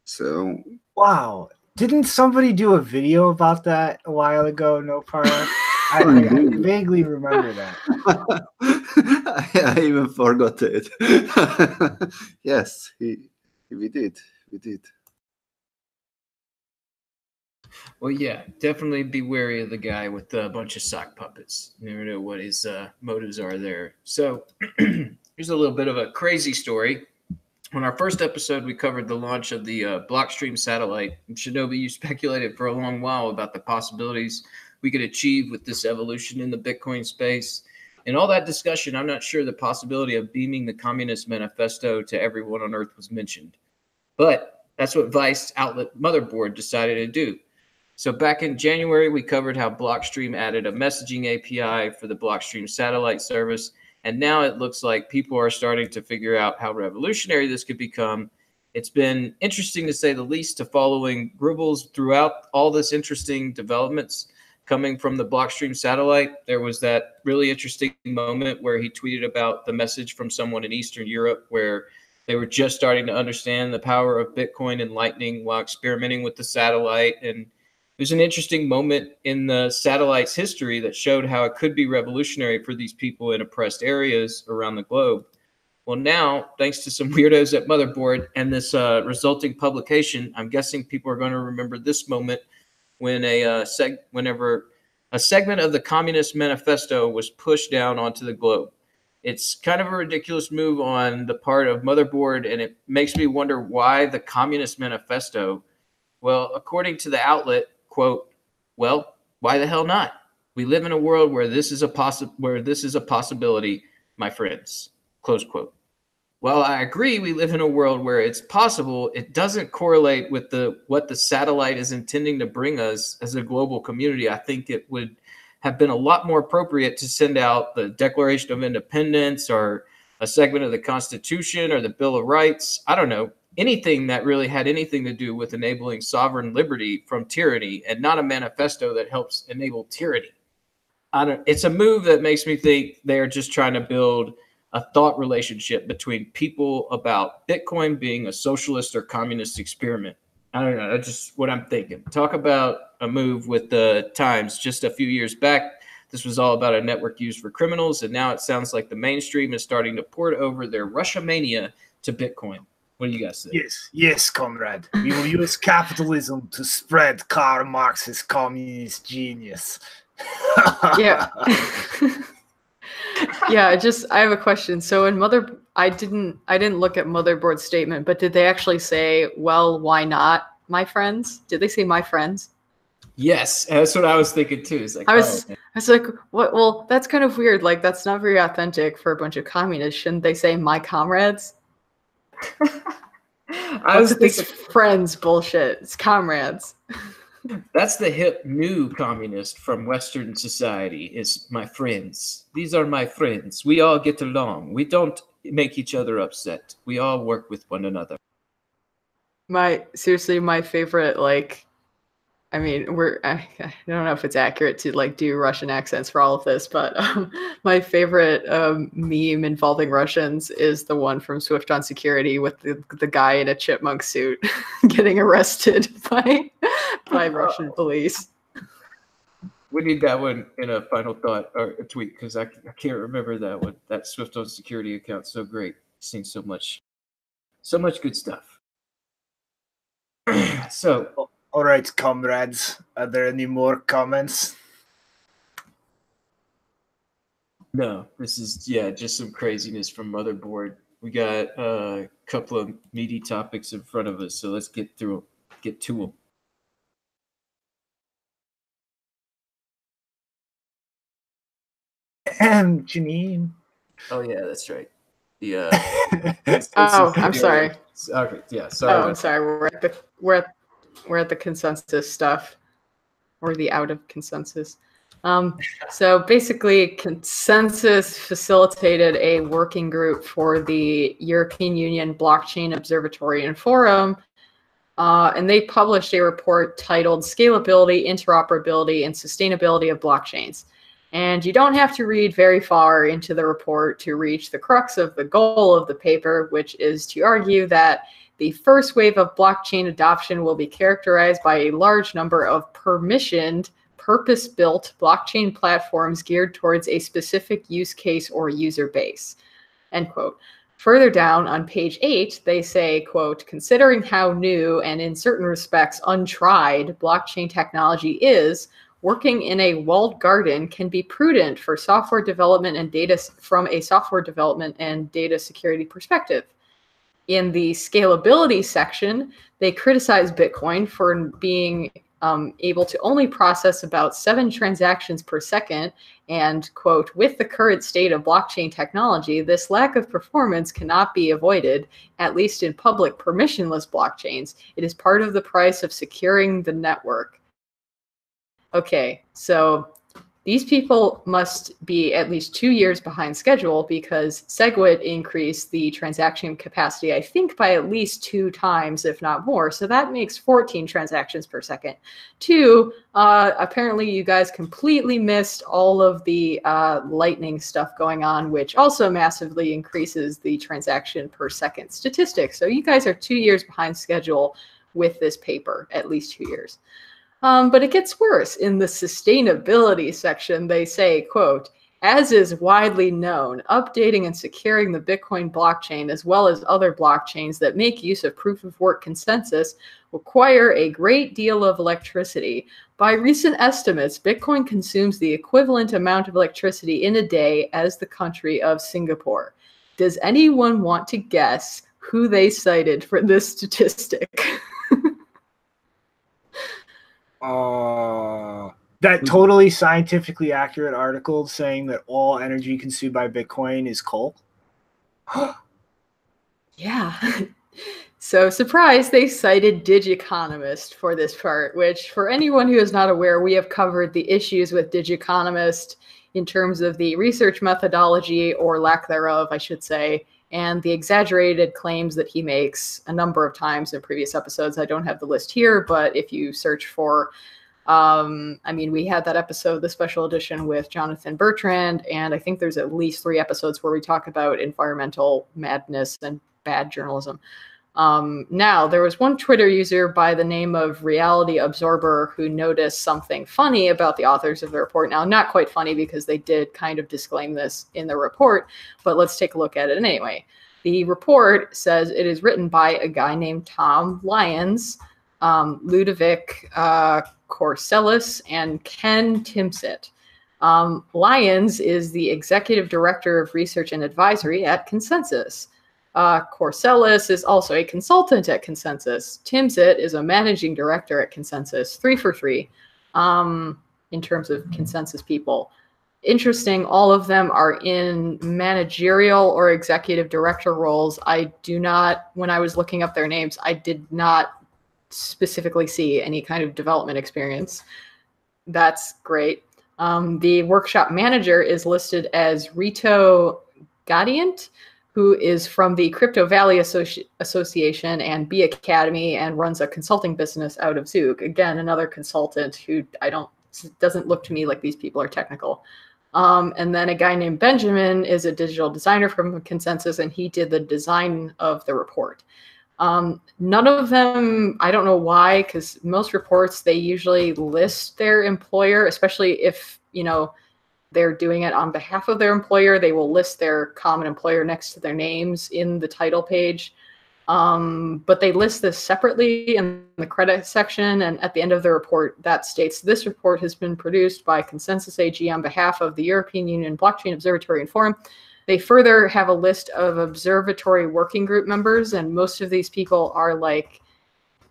So Wow. Didn't somebody do a video about that a while ago, No Para? I vaguely remember that. I even forgot it. Yes, we did. Well, yeah, definitely be wary of the guy with a bunch of sock puppets. You never know what his motives are there. So here's a little bit of a crazy story. On our first episode, we covered the launch of the Blockstream satellite. Shinobi, you speculated for a long while about the possibilities we could achieve with this evolution in the Bitcoin space. In all that discussion, I'm not sure the possibility of beaming the Communist Manifesto to everyone on Earth was mentioned. But that's what Vice outlet Motherboard decided to do. So back in January, we covered how Blockstream added a messaging API for the Blockstream satellite service. And now it looks like people are starting to figure out how revolutionary this could become. It's been interesting, to say the least, to following Grubbles throughout all this interesting developments coming from the Blockstream satellite. There was that really interesting moment where he tweeted about the message from someone in Eastern Europe where they were just starting to understand the power of Bitcoin and Lightning while experimenting with the satellite. And there's an interesting moment in the satellite's history that showed how it could be revolutionary for these people in oppressed areas around the globe. Well, now, thanks to some weirdos at Motherboard and this resulting publication, I'm guessing people are going to remember this moment when whenever a segment of the Communist Manifesto was pushed down onto the globe. It's kind of a ridiculous move on the part of Motherboard, and it makes me wonder why the Communist Manifesto. Well, according to the outlet, quote, well, why the hell not? We live in a world where this is a possibility, my friends, close quote. while I agree we live in a world where it's possible, it doesn't correlate with what the satellite is intending to bring us as a global community. I think it would have been a lot more appropriate to send out the Declaration of Independence or a segment of the Constitution or the Bill of Rights. I don't know, anything that really had anything to do with enabling sovereign liberty from tyranny, and not a manifesto that helps enable tyranny. It's a move that makes me think they're just trying to build a thought relationship between people about Bitcoin being a socialist or communist experiment. I don't know. That's just what I'm thinking. Talk about a move with the times. Just a few years back, this was all about a network used for criminals, and now it sounds like the mainstream is starting to port over their Russia mania to Bitcoin. What do you guys think? Yes, comrade. We will use capitalism to spread Karl Marx's communist genius. Yeah. Yeah, I have a question. So in I didn't look at Motherboard's statement, but did they actually say, well, why not, my friends? Did they say my friends? Yes, that's what I was thinking too. It's like, I was like, what? Well, that's kind of weird. Like, that's not very authentic for a bunch of communists. Shouldn't they say my comrades? I was this friends bullshit. It's comrades. That's the hip new communist from Western society, is my friends. These are my friends. We all get along. We don't make each other upset. We all work with one another. Seriously, my favorite, like, I mean, I don't know if it's accurate to like do Russian accents for all of this, but my favorite meme involving Russians is the one from Swift on Security with the guy in a chipmunk suit getting arrested by Russian police. We need that one in a final thought or a tweet, because I can't remember that one. That Swift on Security account, so great. Seen so much good stuff. So. All right, comrades. Are there any more comments? No, this is, just some craziness from Motherboard. We got a couple of meaty topics in front of us, so let's get to them. Janine. Oh yeah, that's right. The I'm sorry. Okay, yeah, sorry. Oh, I'm sorry. We're at the ConsenSys stuff, or the out of ConsenSys. So basically, ConsenSys facilitated a working group for the European Union Blockchain Observatory and Forum, and they published a report titled "Scalability, Interoperability, and Sustainability of Blockchains." And you don't have to read very far into the report to reach the crux of the goal of the paper, which is to argue that the first wave of blockchain adoption will be characterized by a large number of permissioned, purpose-built blockchain platforms geared towards a specific use case or user base, end quote. Further down on page 8, they say, quote, considering how new and in certain respects untried blockchain technology is, working in a walled garden can be prudent for software development and data from a software development and data security perspective. In the scalability section, they criticize Bitcoin for being able to only process about 7 transactions per second. And, quote, with the current state of blockchain technology, this lack of performance cannot be avoided, at least in public permissionless blockchains. It is part of the price of securing the network. Okay, so these people must be at least 2 years behind schedule because SegWit increased the transaction capacity, I think, by at least 2 times, if not more. So that makes 14 transactions per second. 2, apparently you guys completely missed all of the Lightning stuff going on, which also massively increases the transaction per second statistics. So you guys are 2 years behind schedule with this paper, at least 2 years. But it gets worse. In the sustainability section, they say, quote, as is widely known, updating and securing the Bitcoin blockchain, as well as other blockchains that make use of proof-of-work consensus, require a great deal of electricity. By recent estimates, Bitcoin consumes the equivalent amount of electricity in a day as the country of Singapore. Does anyone want to guess who they cited for this statistic? That totally scientifically accurate article saying that all energy consumed by Bitcoin is coal. Yeah. So, surprise, they cited Digiconomist for this part, which, for anyone who is not aware, we have covered the issues with Digiconomist in terms of the research methodology, or lack thereof, I should say, and the exaggerated claims that he makes a number of times in previous episodes. I don't have the list here, but if you search for I mean, we had that episode, the special edition with Jonathan Bertrand, and I think there's at least 3 episodes where we talk about environmental madness and bad journalism. Now, there was one Twitter user by the name of Reality Absorber who noticed something funny about the authors of the report. Now, not quite funny because they did kind of disclaim this in the report, but let's take a look at it anyway. The report says it is written by a guy named Tom Lyons, Ludovic Corsellis, and Ken Timsit. Lyons is the executive director of research and advisory at ConsenSys. Corsellis is also a consultant at ConsenSys. Timsit is a managing director at ConsenSys. 3 for 3 in terms of ConsenSys people. Interesting, all of them are in managerial or executive director roles. I do not, when I was looking up their names, I did not specifically see any kind of development experience. That's great. The workshop manager is listed as Rito Gadiant, who is from the Crypto Valley Association and B Academy and runs a consulting business out of Zug. Again, another consultant who doesn't look to me like these people are technical. And then a guy named Benjamin is a digital designer from ConsenSys, and he did the design of the report. None of them, I don't know why, because most reports, they usually list their employer, especially if, you know, they're doing it on behalf of their employer. They will list their common employer next to their names in the title page. But they list this separately in the credit section. And at the end of the report, that states, this report has been produced by ConsenSys AG on behalf of the European Union Blockchain Observatory and Forum. They further have a list of observatory working group members, and most of these people are like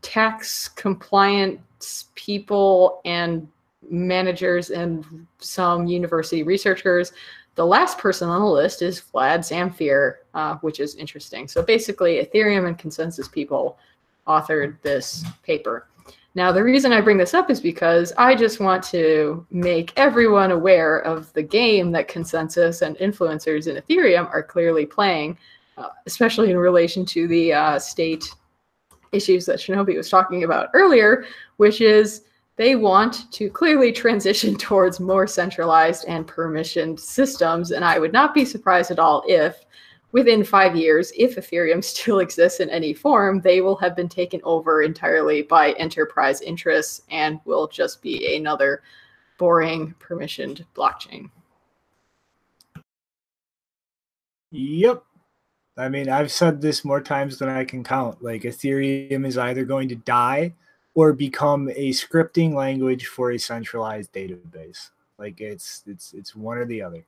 tax compliance people and managers and some university researchers. The last person on the list is Vlad Zamfir, which is interesting. So basically, Ethereum and ConsenSys people authored this paper. Now, the reason I bring this up is because I just want to make everyone aware of the game that ConsenSys and influencers in Ethereum are clearly playing, especially in relation to the state issues that Shinobi was talking about earlier, which is they want to clearly transition towards more centralized and permissioned systems. And I would not be surprised at all if, within 5 years, if Ethereum still exists in any form, they will have been taken over entirely by enterprise interests and will just be another boring permissioned blockchain. Yep. I mean, I've said this more times than I can count. Like, Ethereum is either going to die or become a scripting language for a centralized database. Like, it's one or the other.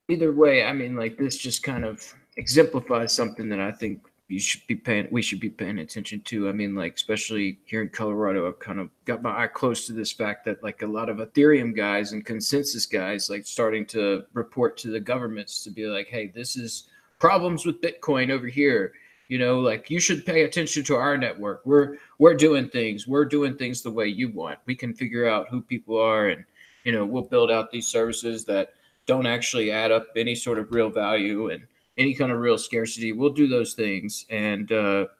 Either way, I mean, like, this just kind of exemplifies something that I think we should be paying attention to. I mean, like, especially here in Colorado, I've kind of got my eye close to this fact that, like, a lot of Ethereum guys and ConsenSys guys, like, starting to report to the governments to be like, hey, this is problems with Bitcoin over here. You know, like, you should pay attention to our network. We're doing things. We're doing things the way you want. We can figure out who people are, and, you know, we'll build out these services that don't actually add up any sort of real value and any kind of real scarcity. We'll do those things. And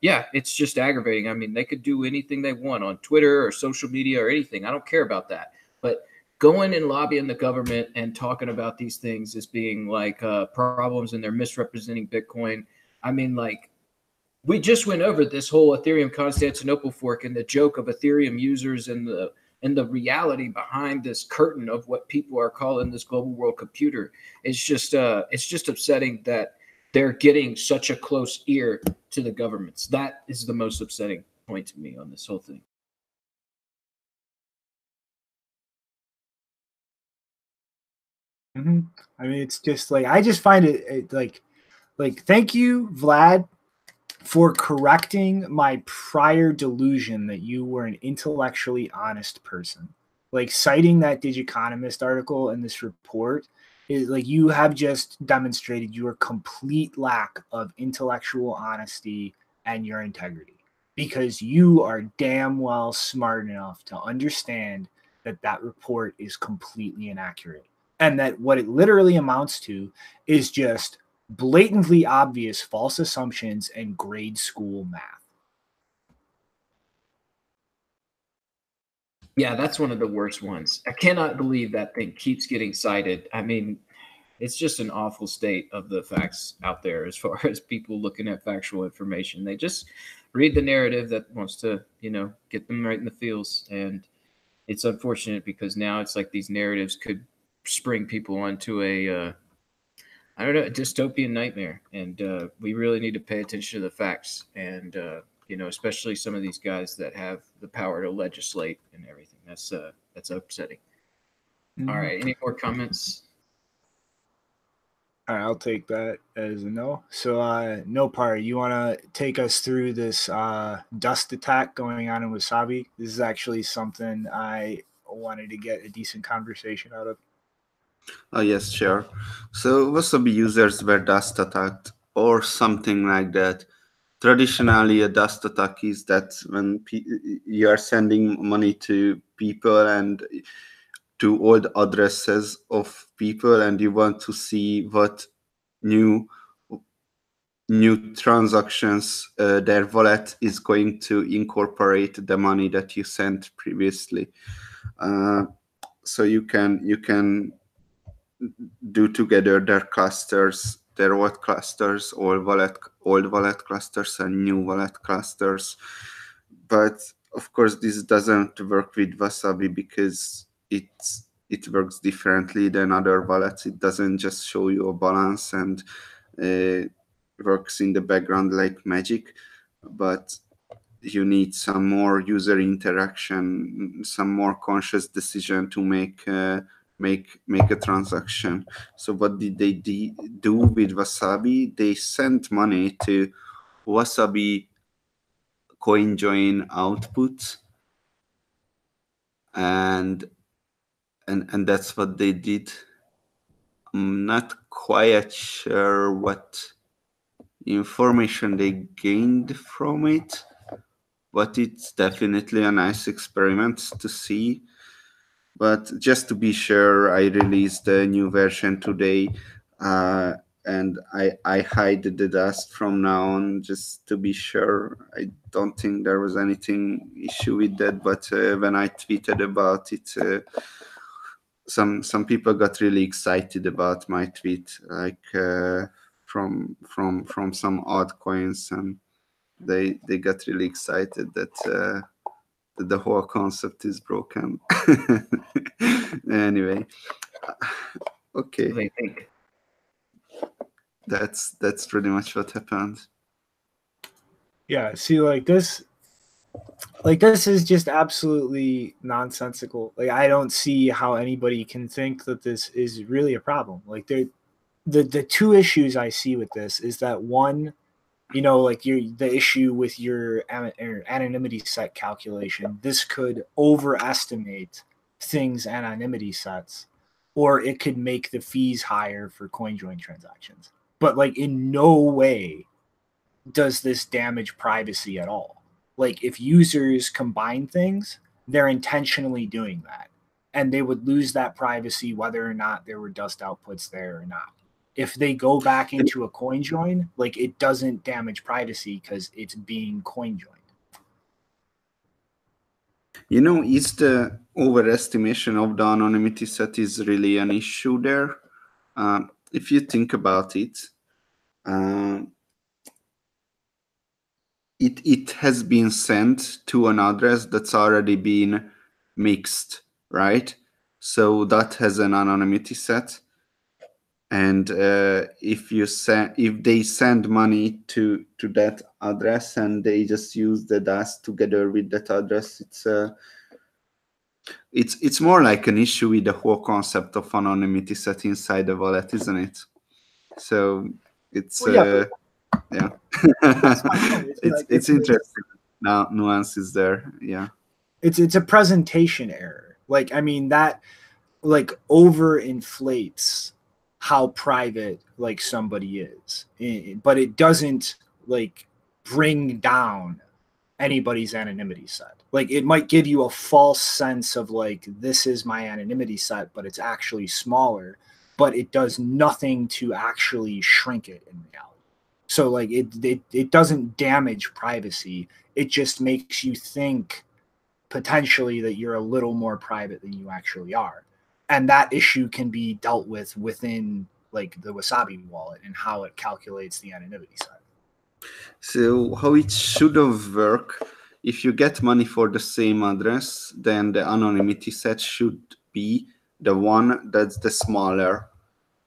yeah, it's just aggravating. I mean, they could do anything they want on Twitter or social media or anything. I don't care about that. But going and lobbying the government and talking about these things as being like problems, and they're misrepresenting Bitcoin. I mean, like, we just went over this whole Ethereum Constantinople fork and the joke of Ethereum users and the reality behind this curtain of what people are calling this global world computer. It's just upsetting that they're getting such a close ear to the governments. That is the most upsetting point to me on this whole thing. Mm-hmm. I mean, it's just like, I just find it like, thank you, Vlad, for correcting my prior delusion that you were an intellectually honest person. Like, citing that Digiconomist article and this report is like you have just demonstrated your complete lack of intellectual honesty and your integrity, because you are damn well smart enough to understand that that report is completely inaccurate, and that what it literally amounts to is just blatantly obvious false assumptions and grade school math. Yeah, that's one of the worst ones. I cannot believe that thing keeps getting cited. I mean, it's just an awful state of the facts out there as far as people looking at factual information. They just read the narrative that wants to, get them right in the feels. And it's unfortunate because now it's like these narratives could spring people onto a dystopian nightmare. And we really need to pay attention to the facts. And, especially some of these guys that have the power to legislate and everything. That's upsetting. Mm-hmm. All right. Any more comments? All right, I'll take that as a no. So, no part. You want to take us through this dust attack going on in Wasabi? This is actually something I wanted to get a decent conversation out of. Oh, yes, sure. So Wasabi users were dust attacked or something like that. Traditionally, a dust attack is that when you are sending money to people and to old addresses of people, and you want to see what new transactions their wallet is going to incorporate the money that you sent previously. So you can do together their clusters, their what clusters, old wallet clusters and new wallet clusters. But of course, this doesn't work with Wasabi because it works differently than other wallets. It doesn't just show you a balance and works in the background like magic, but you need some more user interaction, some more conscious decision to make a transaction. So what did they do with Wasabi? They sent money to Wasabi CoinJoin output, and that's what they did. I'm not quite sure what information they gained from it, but it's definitely a nice experiment to see. But just to be sure, I released a new version today, and I hide the dust from now on just to be sure. I don't think there was anything issue with that, but when I tweeted about it, some people got really excited about my tweet, like from some odd coins, and they got really excited that the whole concept is broken. Anyway, okay. They think. That's pretty much what happened. Yeah, see, like this is just absolutely nonsensical. Like, I don't see how anybody can think that this is really a problem. Like, the two issues I see with this is that one, like the issue with your anonymity set calculation, this could overestimate things anonymity sets, or it could make the fees higher for CoinJoin transactions. But like in no way does this damage privacy at all. Like if users combine things, they're intentionally doing that, and they would lose that privacy whether or not there were dust outputs there or not. If they go back into a CoinJoin, like it doesn't damage privacy because it's being CoinJoined. Is the overestimation of the anonymity set is really an issue there? If you think about it, it has been sent to an address that's already been mixed, right? So that has an anonymity set. And if they send money to that address and they just use the dust together with that address, it's more like an issue with the whole concept of anonymity set inside the wallet, isn't it? So it's yeah. it's interesting. Now nuances there, yeah. It's a presentation error. Like I mean that like overinflates how private like somebody is, but it doesn't like bring down anybody's anonymity set. Like it might give you a false sense of like, this is my anonymity set, but it's actually smaller, but it does nothing to actually shrink it in reality. So like it doesn't damage privacy. It just makes you think potentially that you're a little more private than you actually are. And that issue can be dealt with within like the Wasabi wallet and how it calculates the anonymity set. So how it should have worked, if you get money for the same address, then the anonymity set should be the one that's the smaller.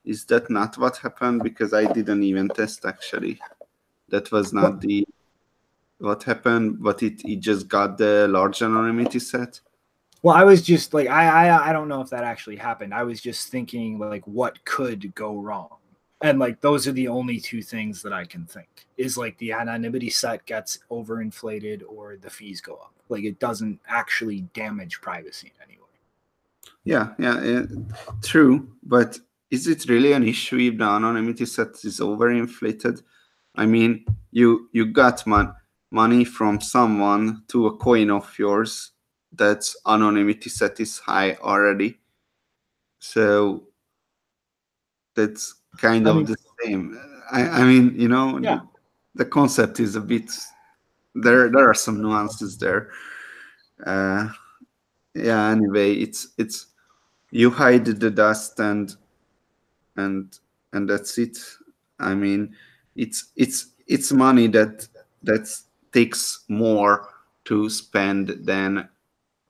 Is that not what happened? Because I didn't even test actually. That was not what happened, but it just got the large anonymity set. Well, I was just like, I don't know if that actually happened. I was just thinking like what could go wrong. And like those are the only two things that I can think is like the anonymity set gets overinflated or the fees go up. Like it doesn't actually damage privacy in any way. Yeah, true. But is it really an issue if the anonymity set is overinflated? I mean, you got money from someone to a coin of yours that's anonymity set is high already. So that's kind of the same. I mean, you know, yeah. the concept is a bit, there are some nuances there. Yeah, anyway, it's you hide the dust and that's it. I mean, it's money that takes more to spend than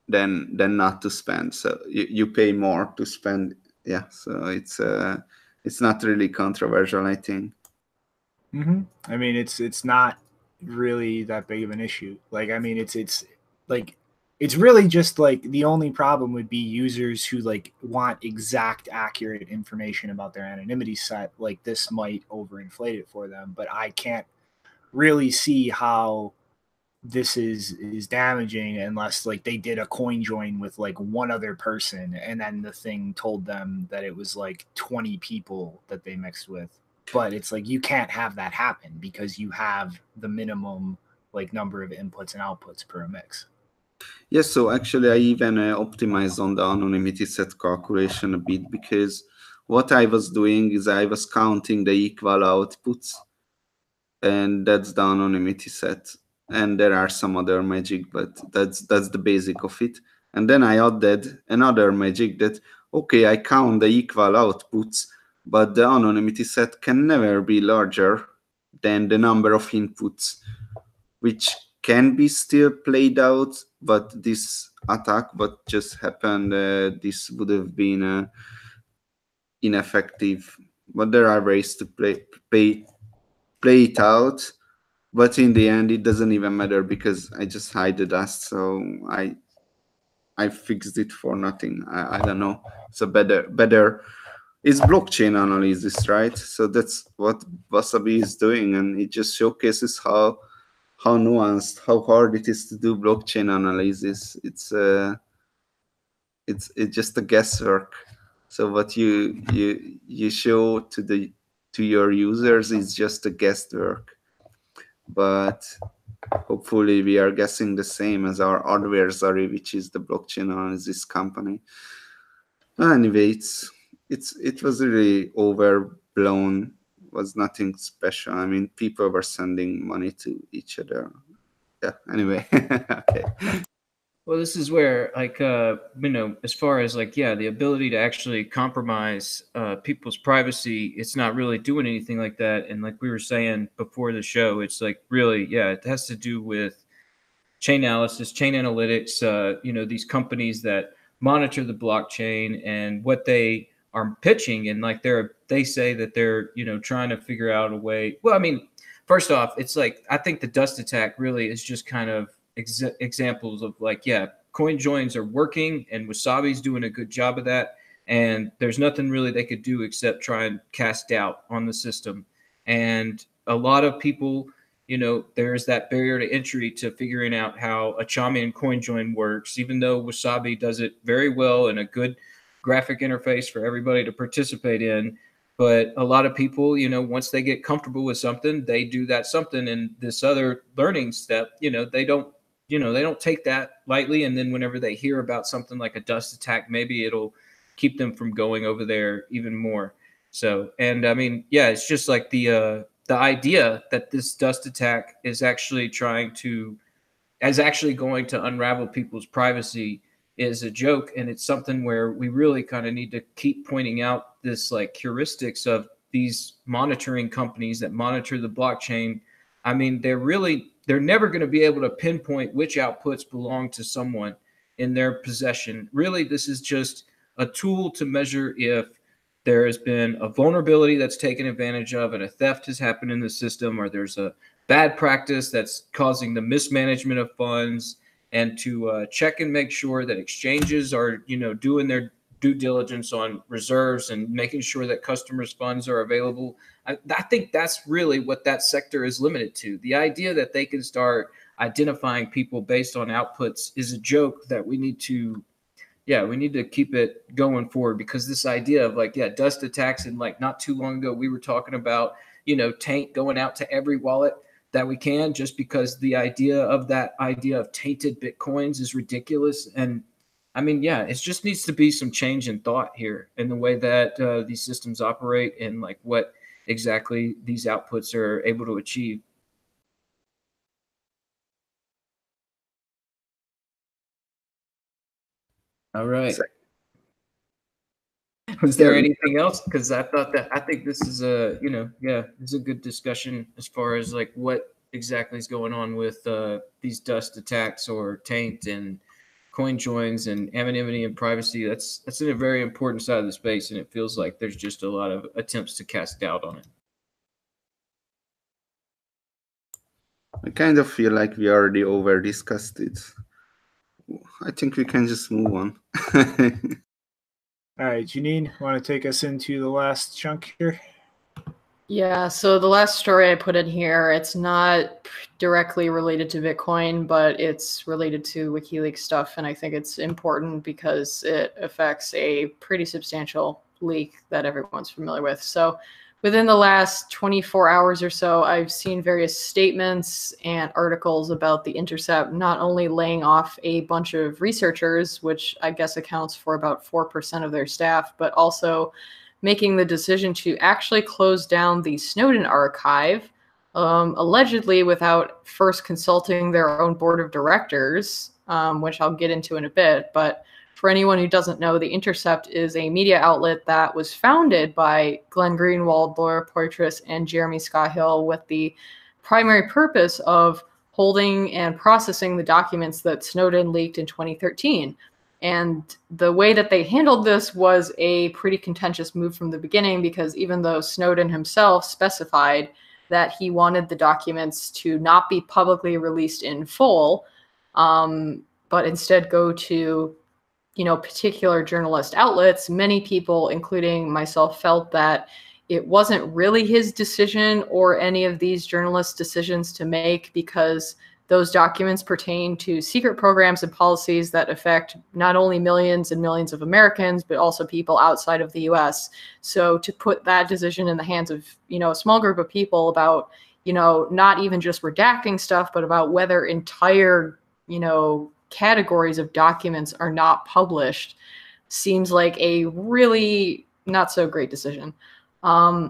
not to spend. So you pay more to spend. Yeah, so it's not really controversial, I think. Mm-hmm. I mean, it's not really that big of an issue. Like, I mean, it's like it's really just like the only problem would be users who like want exact accurate information about their anonymity set. Like this might overinflate it for them, but I can't really see how this is damaging unless like they did a coin join with like one other person and then the thing told them that it was like 20 people that they mixed with. But it's like you can't have that happen because you have the minimum like number of inputs and outputs per mix. Yes, so actually I even optimized on the anonymity set calculation a bit, because what I was doing is I was counting the equal outputs, and that's the anonymity set. And there are some other magic, but that's the basic of it. And then I added another magic that, okay, I count the equal outputs, but the anonymity set can never be larger than the number of inputs, which can be still played out, but this attack, what just happened, this would have been ineffective. But there are ways to play it out. But in the end, it doesn't even matter because I just hide the dust. So I fixed it for nothing. I don't know. It's a better. It's blockchain analysis, right? So that's what Wasabi is doing, and it just showcases how nuanced, how hard it is to do blockchain analysis. It's just a guesswork. So what you show to your users is just a guesswork. But hopefully we are guessing the same as our adversary, which is the blockchain analysis company. Anyway, it was really overblown. Was nothing special. I mean, people were sending money to each other. Yeah. Anyway, okay. Well, this is where, like, you know, as far as like, yeah, the ability to actually compromise people's privacy, it's not really doing anything like that. And like we were saying before the show, it's like really, yeah, it has to do with chain analysis, chain analytics. You know, these companies that monitor the blockchain and what they are pitching, and like they say that they're, you know, trying to figure out a way. Well, I mean, first off, it's like I think the dust attack really is just kind of examples of like, yeah, coin joins are working and Wasabi's doing a good job of that. And there's nothing really they could do except try and cast doubt on the system. And a lot of people, you know, there's that barrier to entry to figuring out how a Chamian coin join works, even though Wasabi does it very well and a good graphic interface for everybody to participate in. But a lot of people, you know, once they get comfortable with something, they do that something, and this other learning step, you know, they don't take that lightly. And then whenever they hear about something like a dust attack, maybe it'll keep them from going over there even more. So, and I mean, yeah, it's just like the idea that this dust attack is actually going to unravel people's privacy is a joke. And it's something where we really kind of need to keep pointing out this like heuristics of these monitoring companies that monitor the blockchain. I mean, they're never going to be able to pinpoint which outputs belong to someone in their possession. Really, this is just a tool to measure if there has been a vulnerability that's taken advantage of and a theft has happened in the system, or there's a bad practice that's causing the mismanagement of funds, and to check and make sure that exchanges are, you know, doing their due diligence on reserves and making sure that customers' funds are available. I think that's really what that sector is limited to. The idea that they can start identifying people based on outputs is a joke that we need to keep it going forward, because this idea of like, yeah, dust attacks, and like not too long ago, we were talking about, you know, taint going out to every wallet that we can, just because the idea of tainted Bitcoins is ridiculous. And I mean, yeah, it just needs to be some change in thought here in the way that these systems operate, and like what exactly these outputs are able to achieve. All right. Was there anything else? Because I think this is it's a good discussion as far as like what exactly is going on with these dust attacks or taint and coin joins and anonymity and privacy. That's a very important side of the space, and it feels like there's just a lot of attempts to cast doubt on it. I kind of feel like we already over discussed it. I think we can just move on. All right, Janine, want to take us into the last chunk here? Yeah, so the last story I put in here, it's not directly related to Bitcoin, but it's related to WikiLeaks stuff, and I think it's important because it affects a pretty substantial leak that everyone's familiar with. So within the last 24 hours or so, I've seen various statements and articles about the Intercept not only laying off a bunch of researchers, which I guess accounts for about 4% of their staff, but also making the decision to actually close down the Snowden archive, allegedly without first consulting their own board of directors, which I'll get into in a bit. But for anyone who doesn't know, The Intercept is a media outlet that was founded by Glenn Greenwald, Laura Poitras, and Jeremy Scahill with the primary purpose of holding and processing the documents that Snowden leaked in 2013. And the way that they handled this was a pretty contentious move from the beginning, because even though Snowden himself specified that he wanted the documents to not be publicly released in full, but instead go to particular journalist outlets, many people, including myself, felt that it wasn't really his decision or any of these journalists' decisions to make, because those documents pertain to secret programs and policies that affect not only millions and millions of Americans, but also people outside of the US. So to put that decision in the hands of, a small group of people about, not even just redacting stuff, but about whether entire, categories of documents are not published, seems like a really not so great decision.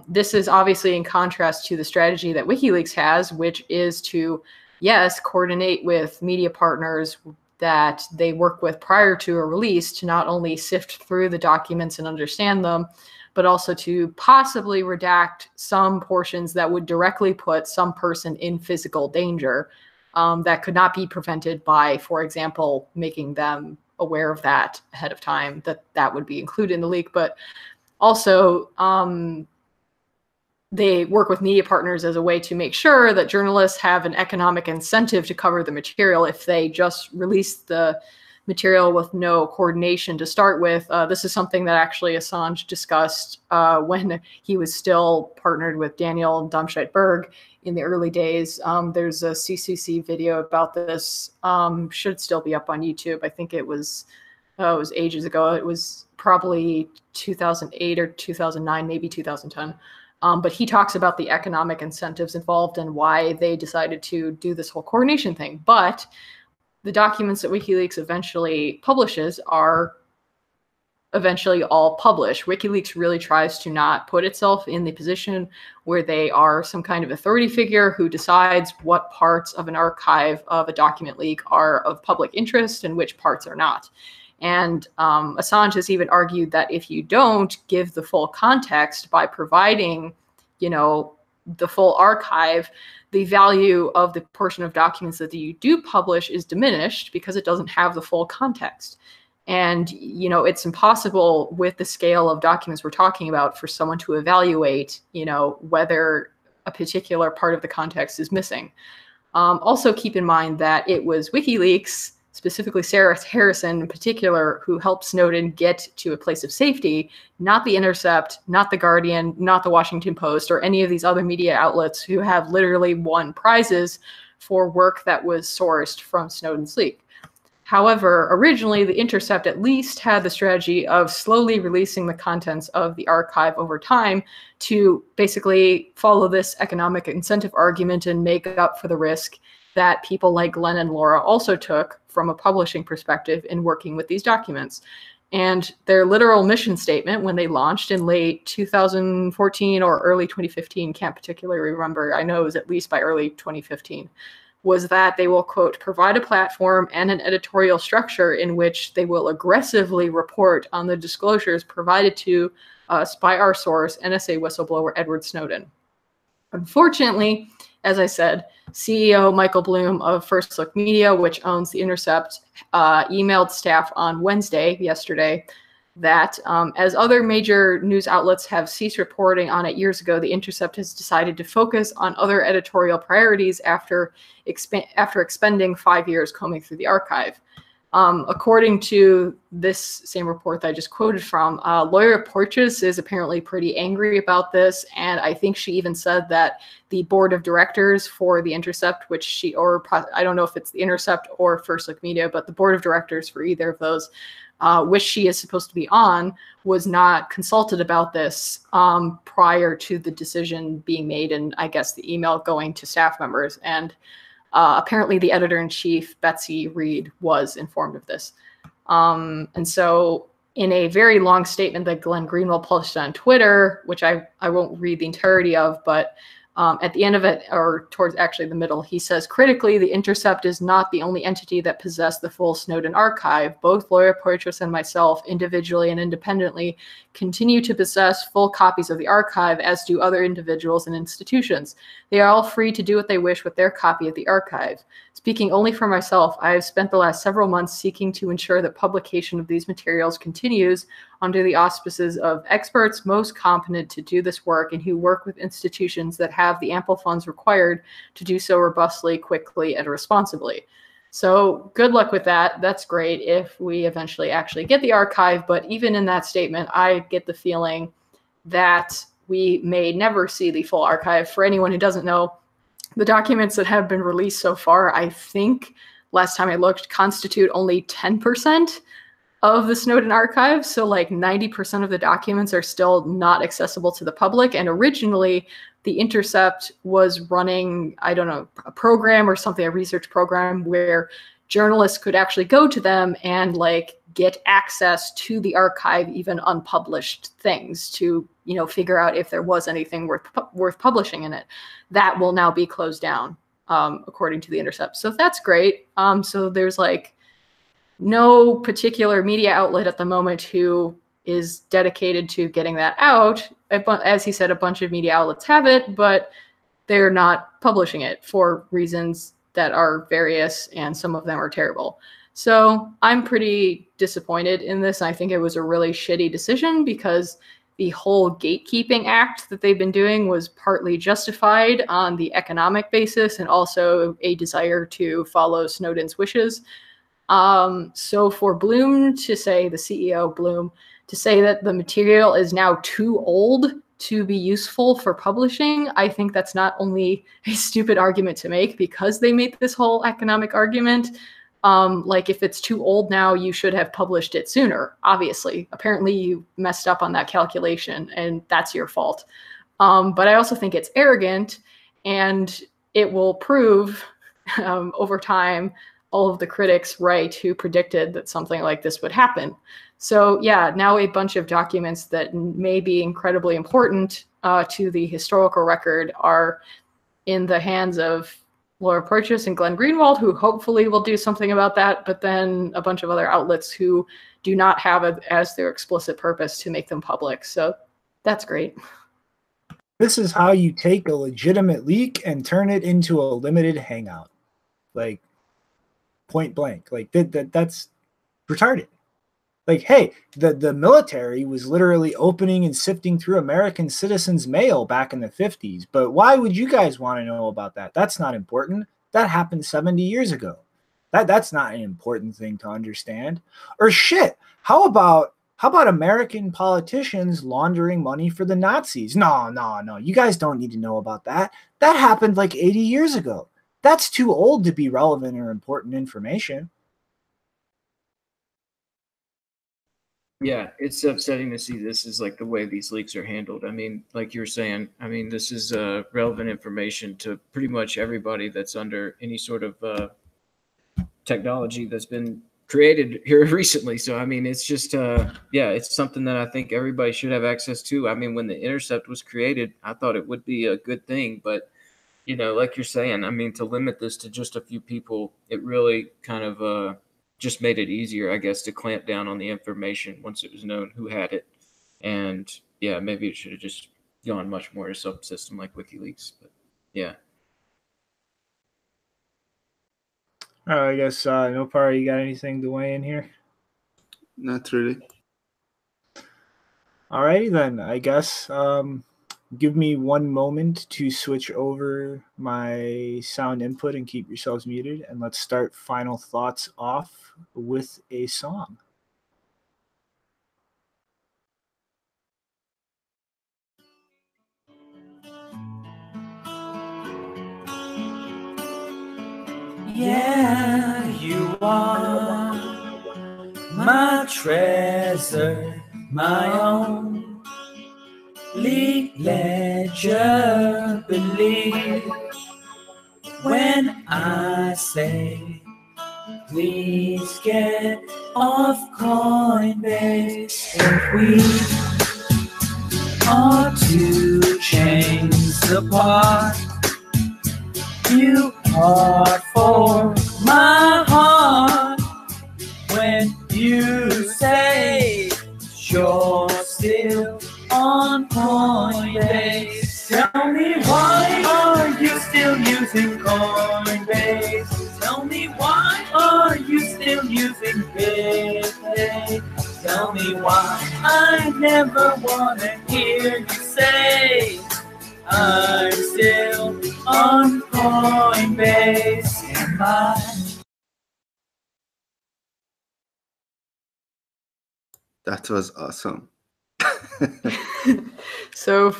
This is obviously in contrast to the strategy that WikiLeaks has, which is to, yes, coordinate with media partners that they work with prior to a release to not only sift through the documents and understand them, but also to possibly redact some portions that would directly put some person in physical danger. That could not be prevented by, for example, making them aware of that ahead of time, that would be included in the leak. But also, they work with media partners as a way to make sure that journalists have an economic incentive to cover the material. If they just release the material with no coordination to start with, this is something that actually Assange discussed when he was still partnered with Daniel Domscheit-Berg in the early days. There's a CCC video about this, should still be up on YouTube. I think it was it was ages ago. It was probably 2008 or 2009, maybe 2010. But he talks about the economic incentives involved and why they decided to do this whole coordination thing. But the documents that WikiLeaks eventually publishes are eventually all published. WikiLeaks really tries to not put itself in the position where they are some kind of authority figure who decides what parts of an archive of a document leak are of public interest and which parts are not. And Assange has even argued that if you don't give the full context by providing, you know, the full archive, the value of the portion of documents that you do publish is diminished because it doesn't have the full context. And, you know, it's impossible with the scale of documents we're talking about for someone to evaluate, you know, whether a particular part of the context is missing. Also keep in mind that it was WikiLeaks, specifically Sarah Harrison in particular, who helped Snowden get to a place of safety, not the Intercept, not the Guardian, not the Washington Post, or any of these other media outlets who have literally won prizes for work that was sourced from Snowden's leak. However, originally, the Intercept at least had the strategy of slowly releasing the contents of the archive over time to basically follow this economic incentive argument and make up for the risk that people like Glenn and Laura also took from a publishing perspective in working with these documents. And their literal mission statement when they launched in late 2014 or early 2015, can't particularly remember, I know it was at least by early 2015, was that they will, quote, provide a platform and an editorial structure in which they will aggressively report on the disclosures provided to us by our source, NSA whistleblower Edward Snowden. Unfortunately, as I said, CEO Michael Bloom of First Look Media, which owns The Intercept, emailed staff on Wednesday, yesterday, that as other major news outlets have ceased reporting on it years ago, The Intercept has decided to focus on other editorial priorities after expending 5 years combing through the archive. According to this same report that I just quoted from, lawyer Porteous is apparently pretty angry about this, and I think she even said that the board of directors for The Intercept, which she, or I don't know if it's The Intercept or First Look Media, but the board of directors for either of those, which she is supposed to be on, was not consulted about this prior to the decision being made, and I guess the email going to staff members. And apparently the editor-in-chief, Betsy Reed, was informed of this. And so in a very long statement that Glenn Greenwald posted on Twitter, which I won't read the entirety of, but at the end of it, or towards actually the middle, he says, critically, The Intercept is not the only entity that possessed the full Snowden archive. Both lawyer Porteous and myself, individually and independently, continue to possess full copies of the archive, as do other individuals and institutions. They are all free to do what they wish with their copy of the archive. Speaking only for myself, I have spent the last several months seeking to ensure that publication of these materials continues under the auspices of experts most competent to do this work and who work with institutions that have the ample funds required to do so robustly, quickly, and responsibly. So good luck with that. That's great if we eventually actually get the archive. But even in that statement, I get the feeling that we may never see the full archive. For anyone who doesn't know, the documents that have been released so far, I think, last time I looked, constitute only 10% of the Snowden archive. So like 90% of the documents are still not accessible to the public. And originally, The Intercept was running, I don't know, a program or something, a research program where journalists could actually go to them and like get access to the archive, even unpublished things, to, you know, figure out if there was anything worth publishing in it. That will now be closed down, according to The Intercept. So that's great. So there's like no particular media outlet at the moment who is dedicated to getting that out. As he said, a bunch of media outlets have it, but they're not publishing it for reasons that are various, and some of them are terrible. So I'm pretty disappointed in this. I think it was a really shitty decision because the whole gatekeeping act that they've been doing was partly justified on the economic basis and also a desire to follow Snowden's wishes. So for Bloom to say, the CEO Bloom, to say that the material is now too old to be useful for publishing, I think that's not only a stupid argument to make because they made this whole economic argument, Like if it's too old now, you should have published it sooner. Obviously, apparently you messed up on that calculation, and that's your fault. But I also think it's arrogant, and it will prove over time all of the critics right who predicted that something like this would happen. So yeah, now a bunch of documents that may be incredibly important to the historical record are in the hands of Laura Purchase and Glenn Greenwald, who hopefully will do something about that, but then a bunch of other outlets who do not have it as their explicit purpose to make them public. So that's great. This is how you take a legitimate leak and turn it into a limited hangout. Like, point blank. Like, that's retarded. Like, hey, the military was literally opening and sifting through American citizens' mail back in the 50s. But why would you guys want to know about that? That's not important. That happened 70 years ago. That's not an important thing to understand. Or shit, how about American politicians laundering money for the Nazis? No. You guys don't need to know about that. That happened like 80 years ago. That's too old to be relevant or important information. Yeah, it's upsetting to see this is like the way these leaks are handled. I mean, like you're saying, I mean, this is relevant information to pretty much everybody that's under any sort of technology that's been created here recently. So, I mean, it's just, yeah, it's something that I think everybody should have access to. I mean, when the Intercept was created, I thought it would be a good thing. But, you know, like you're saying, I mean, to limit this to just a few people, it really kind of just made it easier, I guess, to clamp down on the information once it was known who had it. And yeah, maybe it should have just gone much more to some system like WikiLeaks. But yeah. I guess no part. You got anything to weigh in here? Not really. Alrighty then. I guess give me one moment to switch over my sound input and keep yourselves muted, and let's start final thoughts off with a song. Yeah, you are my treasure, my own league ledger. Believe when I say, please get off Coinbase. If we are two chains apart, you are for my heart. When you say you're still on Coinbase, tell me why are you still using Coinbase? Tell me why are you still using BitPay? Tell me why I never wanna hear you say I'm still on Coinbase. Am I? That was awesome. So it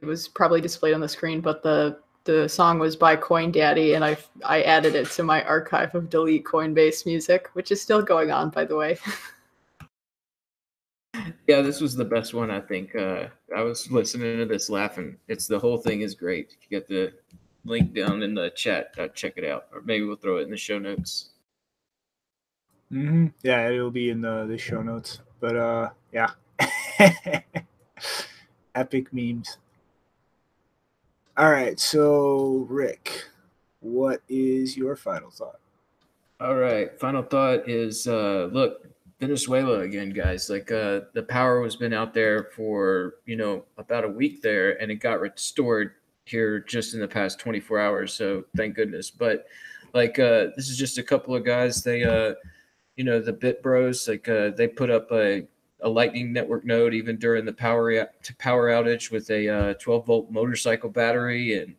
was probably displayed on the screen, but the song was by Coindaddy, and I added it to my archive of delete Coinbase music, which is still going on, by the way. Yeah, this was the best one, I think. I was listening to this laughing. The whole thing is great. If you get the link down in the chat, check it out. Or maybe we'll throw it in the show notes. Mm-hmm. Yeah, it'll be in the show notes. But yeah. Epic memes. All right, so Rick, what is your final thought? All right, final thought is look, Venezuela again, guys. Like the power has been out there for about a week there, and it got restored here just in the past 24 hours. So thank goodness. But like this is just a couple of guys. They the Bit Bros, like they put up a Lightning Network node even during the power outage with a 12-volt motorcycle battery, and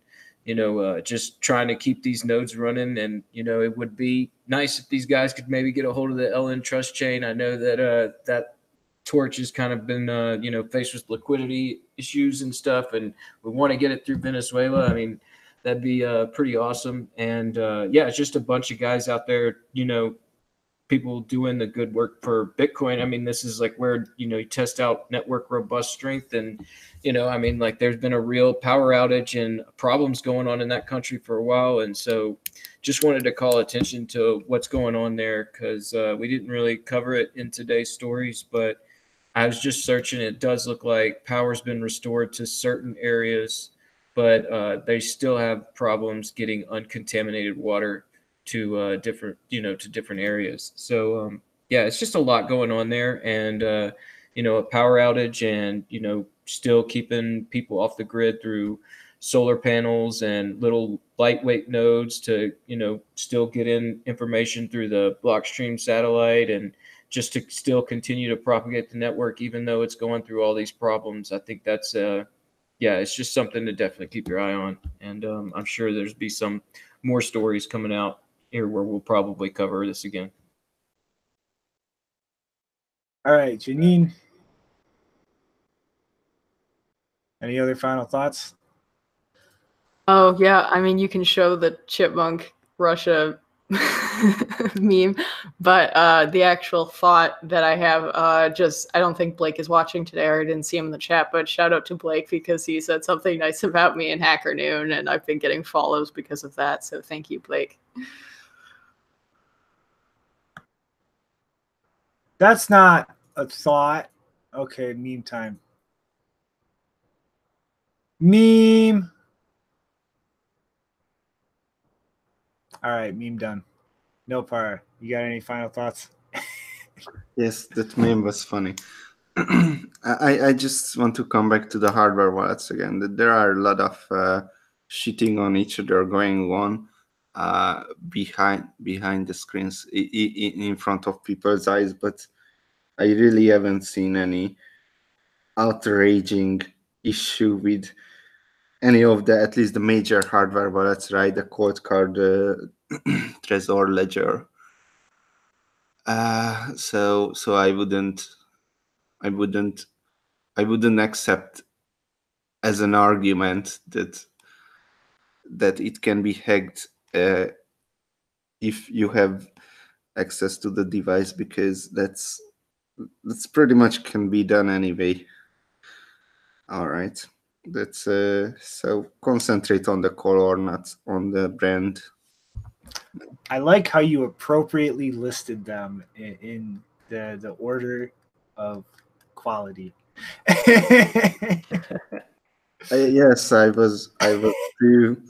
just trying to keep these nodes running. And it would be nice if these guys could maybe get a hold of the LN Trust chain. I know that that torch has kind of been faced with liquidity issues and stuff, and we want to get it through Venezuela. I mean, That'd be pretty awesome. And yeah, it's just a bunch of guys out there, you know, people doing the good work for Bitcoin. I mean, this is like where, you know, you test out network robust strength. And, you know, I mean, like there's been a real power outage and problems going on in that country for a while. And so just wanted to call attention to what's going on there, because we didn't really cover it in today's stories, but I was just searching. It does look like power's been restored to certain areas, but they still have problems getting uncontaminated water to different, you know, to different areas. So yeah, it's just a lot going on there, and you know, a power outage, and you know, still keeping people off the grid through solar panels and little lightweight nodes to, you know, still get in information through the Blockstream satellite, and just to still continue to propagate the network, even though it's going through all these problems. I think that's yeah, it's just something to definitely keep your eye on, and I'm sure there's be some more stories coming out here where we'll probably cover this again. All right, Janine. Any other final thoughts? Oh, yeah. I mean, you can show the chipmunk Russia meme, but the actual thought that I have, just, I don't think Blake is watching today, or I didn't see him in the chat, but shout out to Blake because he said something nice about me in Hacker Noon, and I've been getting follows because of that. So thank you, Blake. That's not a thought. Okay, meme time. Meme. All right, meme done. No par. You got any final thoughts? Yes, that meme was funny. I just want to come back to the hardware wallets again. There are a lot of shitting on each other going on behind the screens, in front of people's eyes, but I really haven't seen any outraging issue with any of the, at least the major hardware wallets, right? The Cold Card, Trezor, Ledger. So I wouldn't accept as an argument that it can be hacked if you have access to the device, because that's pretty much can be done anyway. All right, that's so concentrate on the color, not on the brand. I like how you appropriately listed them in the order of quality. Yes, I was too.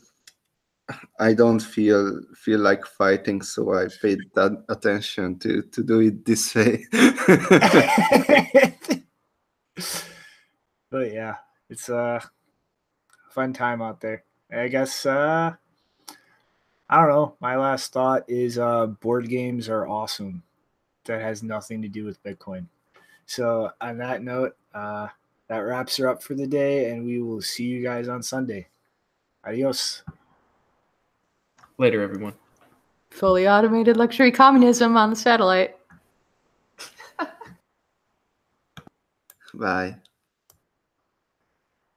I don't feel like fighting, so I paid that attention to do it this way. But yeah, it's a fun time out there. I guess I don't know. My last thought is board games are awesome. That has nothing to do with Bitcoin. So on that note, that wraps her up for the day, and we will see you guys on Sunday. Adios. Later, everyone. Fully automated luxury communism on the satellite. Bye.